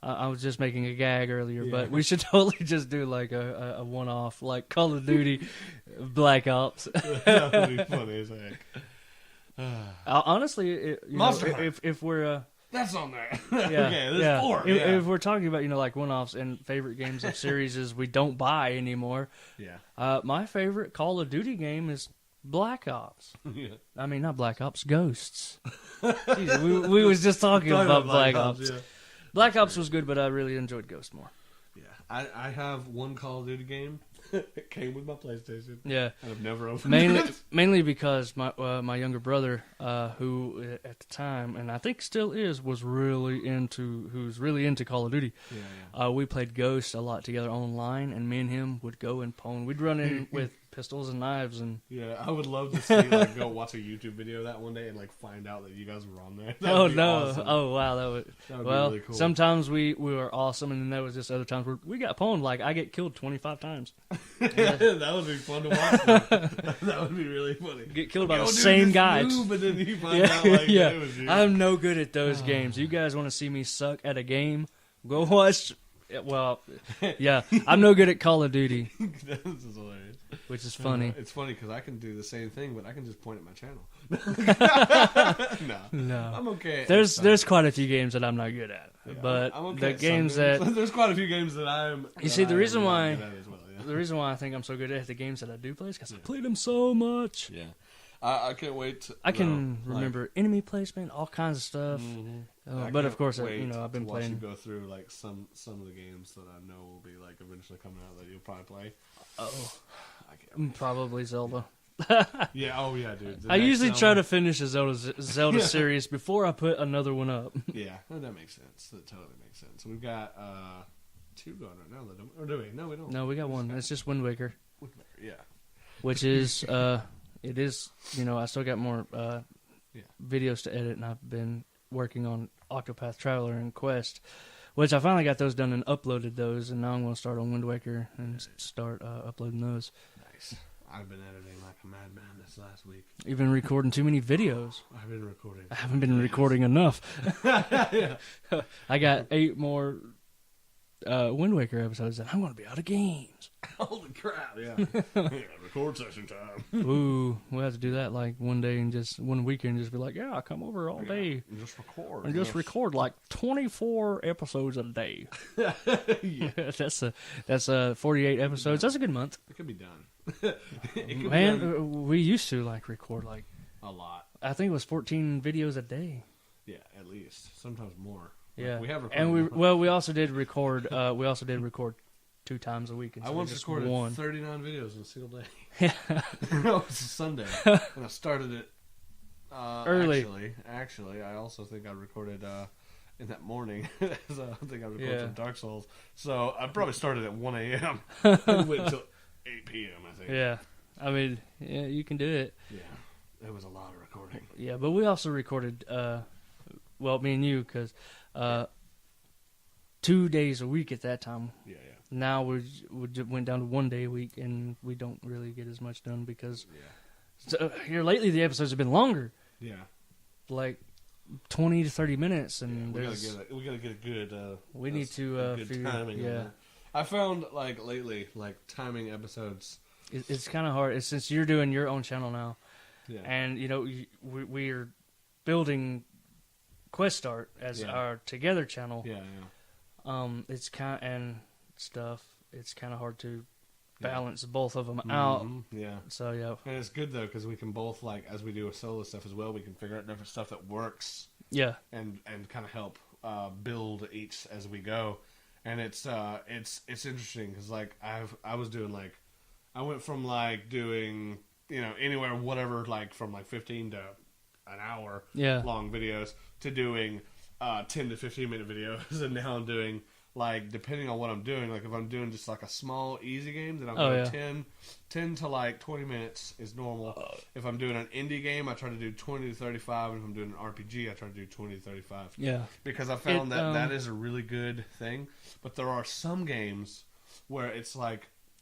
I was just making a gag earlier, but we should totally just do a one-off, like Call of Duty, Black Ops. That would be funny as heck. Honestly, if we're that's on there. Okay, there's 4. If we're talking about like one-offs and favorite games of series we don't buy anymore. Yeah. My favorite Call of Duty game is Black Ops. Yeah. I mean, not Black Ops, Ghosts. Jeez, we was just talking about Black Ops. Yeah. Black Ops was good, but I really enjoyed Ghost more. Yeah, I have one Call of Duty game. It came with my PlayStation. Yeah, and I've never opened it. Mainly because my younger brother, who at the time, and I think still is, who's really into Call of Duty. Yeah. We played Ghost a lot together online, and me and him would go and we'd run in with pistols and knives and. Yeah, I would love to see like go watch a YouTube video of that one day and like find out that you guys were on there. Oh no! Awesome. Oh wow, that would Be really cool. Sometimes we were awesome, and then there was just other times where we got pwned. Like I get killed 25 times. That would be fun to watch. That would be really funny. Get killed by the same guy. But then you find out like it was you. I'm no good at those games. You guys want to see me suck at a game? Go watch. Well, yeah, I'm no good at Call of Duty. This is hilarious. Which is funny. It's funny because I can do the same thing, but I can just point at my channel. No, I'm okay. There's quite a few games that I'm not good at, but I'm okay the games that there's quite a few games that I'm. You see, the reason why the reason why I think I'm so good at the games that I do play is because I played them so much. Yeah, I can't wait. I can remember enemy placement, all kinds of stuff. Mm-hmm. But of course, I've been playing. You go through like some of the games that I know will be like eventually coming out that you'll probably play. Probably Zelda. Yeah. Oh yeah, dude. I usually try to finish a Zelda series before I put another one up. Yeah, that makes sense. That totally makes sense. We've got 2 going right now. Or do we? No, we don't. No, we got one. It's just Wind Waker. Yeah. Which is it is. I still got more videos to edit, and I've been working on Octopath Traveler and Quest, which I finally got those done and uploaded those, and now I'm going to start on Wind Waker and start uploading those. Nice. I've been editing like a madman this last week. You've been recording too many videos. I've been recording. I haven't been recording enough. Yeah. I got 8 more Wind Waker episodes, and I'm going to be out of games. Holy crap, yeah. Record session time. Ooh, we'll have to do that like one day and just one weekend just be like, I'll come over all day. And just record. And just record like 24 episodes a day. Yeah. That's 48 episodes. That's a good month. It could be done. We used to record a lot. I think it was 14 videos a day. Yeah, at least. Sometimes more. Yeah. We have recorded. And we also did record 2 times a week. I once recorded 39 videos in a single day. Yeah. It was a Sunday. And I started it early. Actually, I also think I recorded in that morning. So I think I recorded some Dark Souls. So I probably started at 1 a.m. and went until 8 p.m., I think. Yeah. I mean, you can do it. Yeah. It was a lot of recording. Yeah, but we also recorded, me and you, because 2 days a week at that time. Yeah. Now we went down to 1 day a week, and we don't really get as much done because here lately the episodes have been longer. Yeah. Like 20 to 30 minutes, and we gotta get a good. We need to good figure. Timing. Yeah. I found lately timing episodes. It's kind of hard. It's since you're doing your own channel now. Yeah. And we're building Quest Start as our together channel. Yeah. It's kind of hard to balance both of them out. Yeah. So yeah. And it's good though because we can both as we do with solo stuff as well. We can figure out different stuff that works. Yeah. And kind of help build each as we go. And it's interesting because I was doing I went from doing anywhere whatever from 15 to an hour long videos to doing 10 to 15 minute videos, and now I'm doing depending on what I'm doing, if I'm doing just a small easy game, then I'll go 10 to 20 minutes is normal. If I'm doing an indie game, I try to do 20 to 35, and if I'm doing an RPG, I try to do 20 to 35. Yeah. Because I found that is a really good thing, but there are some games where it's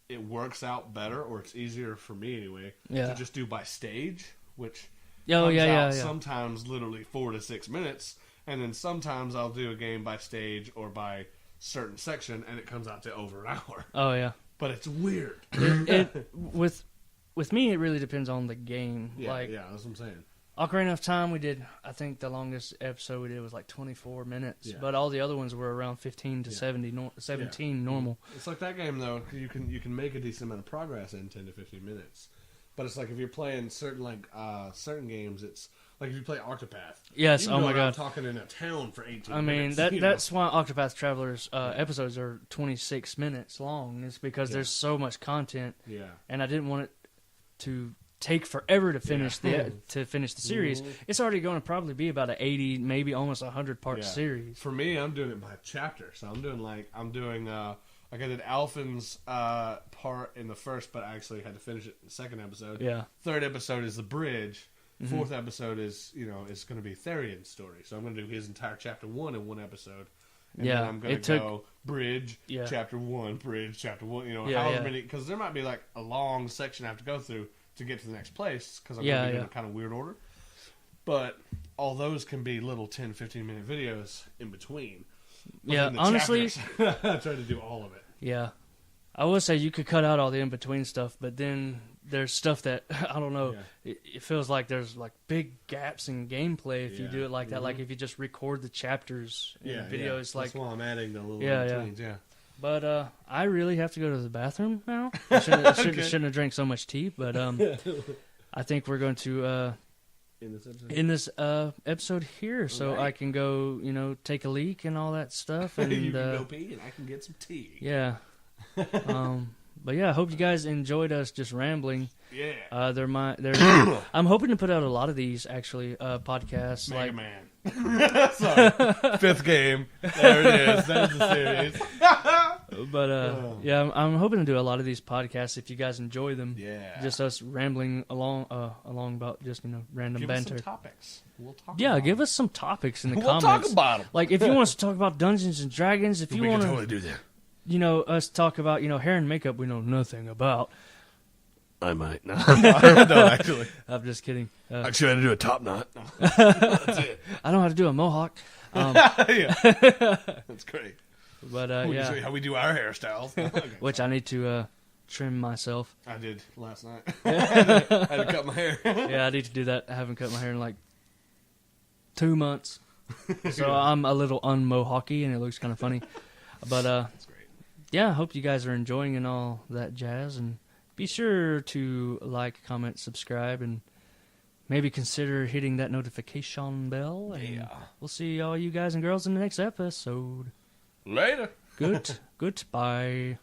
it works out better, or it's easier for me anyway, to just do by stage, which comes out sometimes literally 4 to 6 minutes, and then sometimes I'll do a game by stage or by certain section, and it comes out to over an hour. Oh yeah. But it's weird. With me, it really depends on the game. Yeah, that's what I'm saying. Ocarina of Time, we did. I think the longest episode we did was 24 minutes, but all the other ones were around 15 to 17 normal. It's that game though. You can make a decent amount of progress in 10 to 15 minutes, but it's if you're playing certain certain games, it's if you play Octopath. Yes. Oh my God. Talking in a town for 18 I mean minutes. that's why Octopath Traveler's episodes are 26 minutes long. It's because there's so much content. Yeah. And I didn't want it to take forever to finish the series. It's already going to probably be about an 80, maybe almost 100 part series. For me, I'm doing it by chapter. So I'm doing Like I did Alphen's part in the first, but I actually had to finish it in the second episode. Yeah. Third episode is the bridge. Fourth episode is is going to be Therion's story. So I'm going to do his entire chapter 1 in one episode. And then I'm going to go bridge, chapter 1, bridge, chapter 1. However many, because there might be like a long section I have to go through to get to the next place because I'm going to be in a kind of weird order. But all those can be little 10, 15-minute videos in between. Honestly, I try to do all of it. Yeah. I would say you could cut out all the in-between stuff, but then there's stuff that, I don't know, it feels like there's like big gaps in gameplay if you do it like that. Like if you just record the chapters in videos. Like, that's why I'm adding the little in-betweens, But I really have to go to the bathroom now. I shouldn't have drank so much tea, but I think we're going to in this episode here, so I can go, take a leak and all that stuff. And you can go pee, and I can get some tea. Yeah. But yeah, I hope you guys enjoyed us just rambling. Yeah. I'm hoping to put out a lot of these actually podcasts. Mega Man. Sorry. Fifth game. There it is. That is the series. But yeah, I'm hoping to do a lot of these podcasts if you guys enjoy them. Yeah. Just us rambling along about just random give banter. Us some topics. We'll talk. Yeah, about give them. us some topics in the we'll comments. Talk about them. Like if you want us to talk about Dungeons and Dragons, if you want to totally do that. Us talk about, hair and makeup we know nothing about. I might. No, actually. I'm just kidding. Actually, I had to do a top knot. No. That's it. I know how to do a mohawk. Yeah. That's great. But, we can show you how we do our hairstyles. Okay, which I need to trim myself. I did last night. I had to cut my hair. Yeah, I need to do that. I haven't cut my hair in like 2 months. So I'm a little un-mohawky, and it looks kind of funny. But, that's great. Yeah, I hope you guys are enjoying and all that jazz. And be sure to like, comment, subscribe, and maybe consider hitting that notification bell. And we'll see all you guys and girls in the next episode. Later. Goodbye.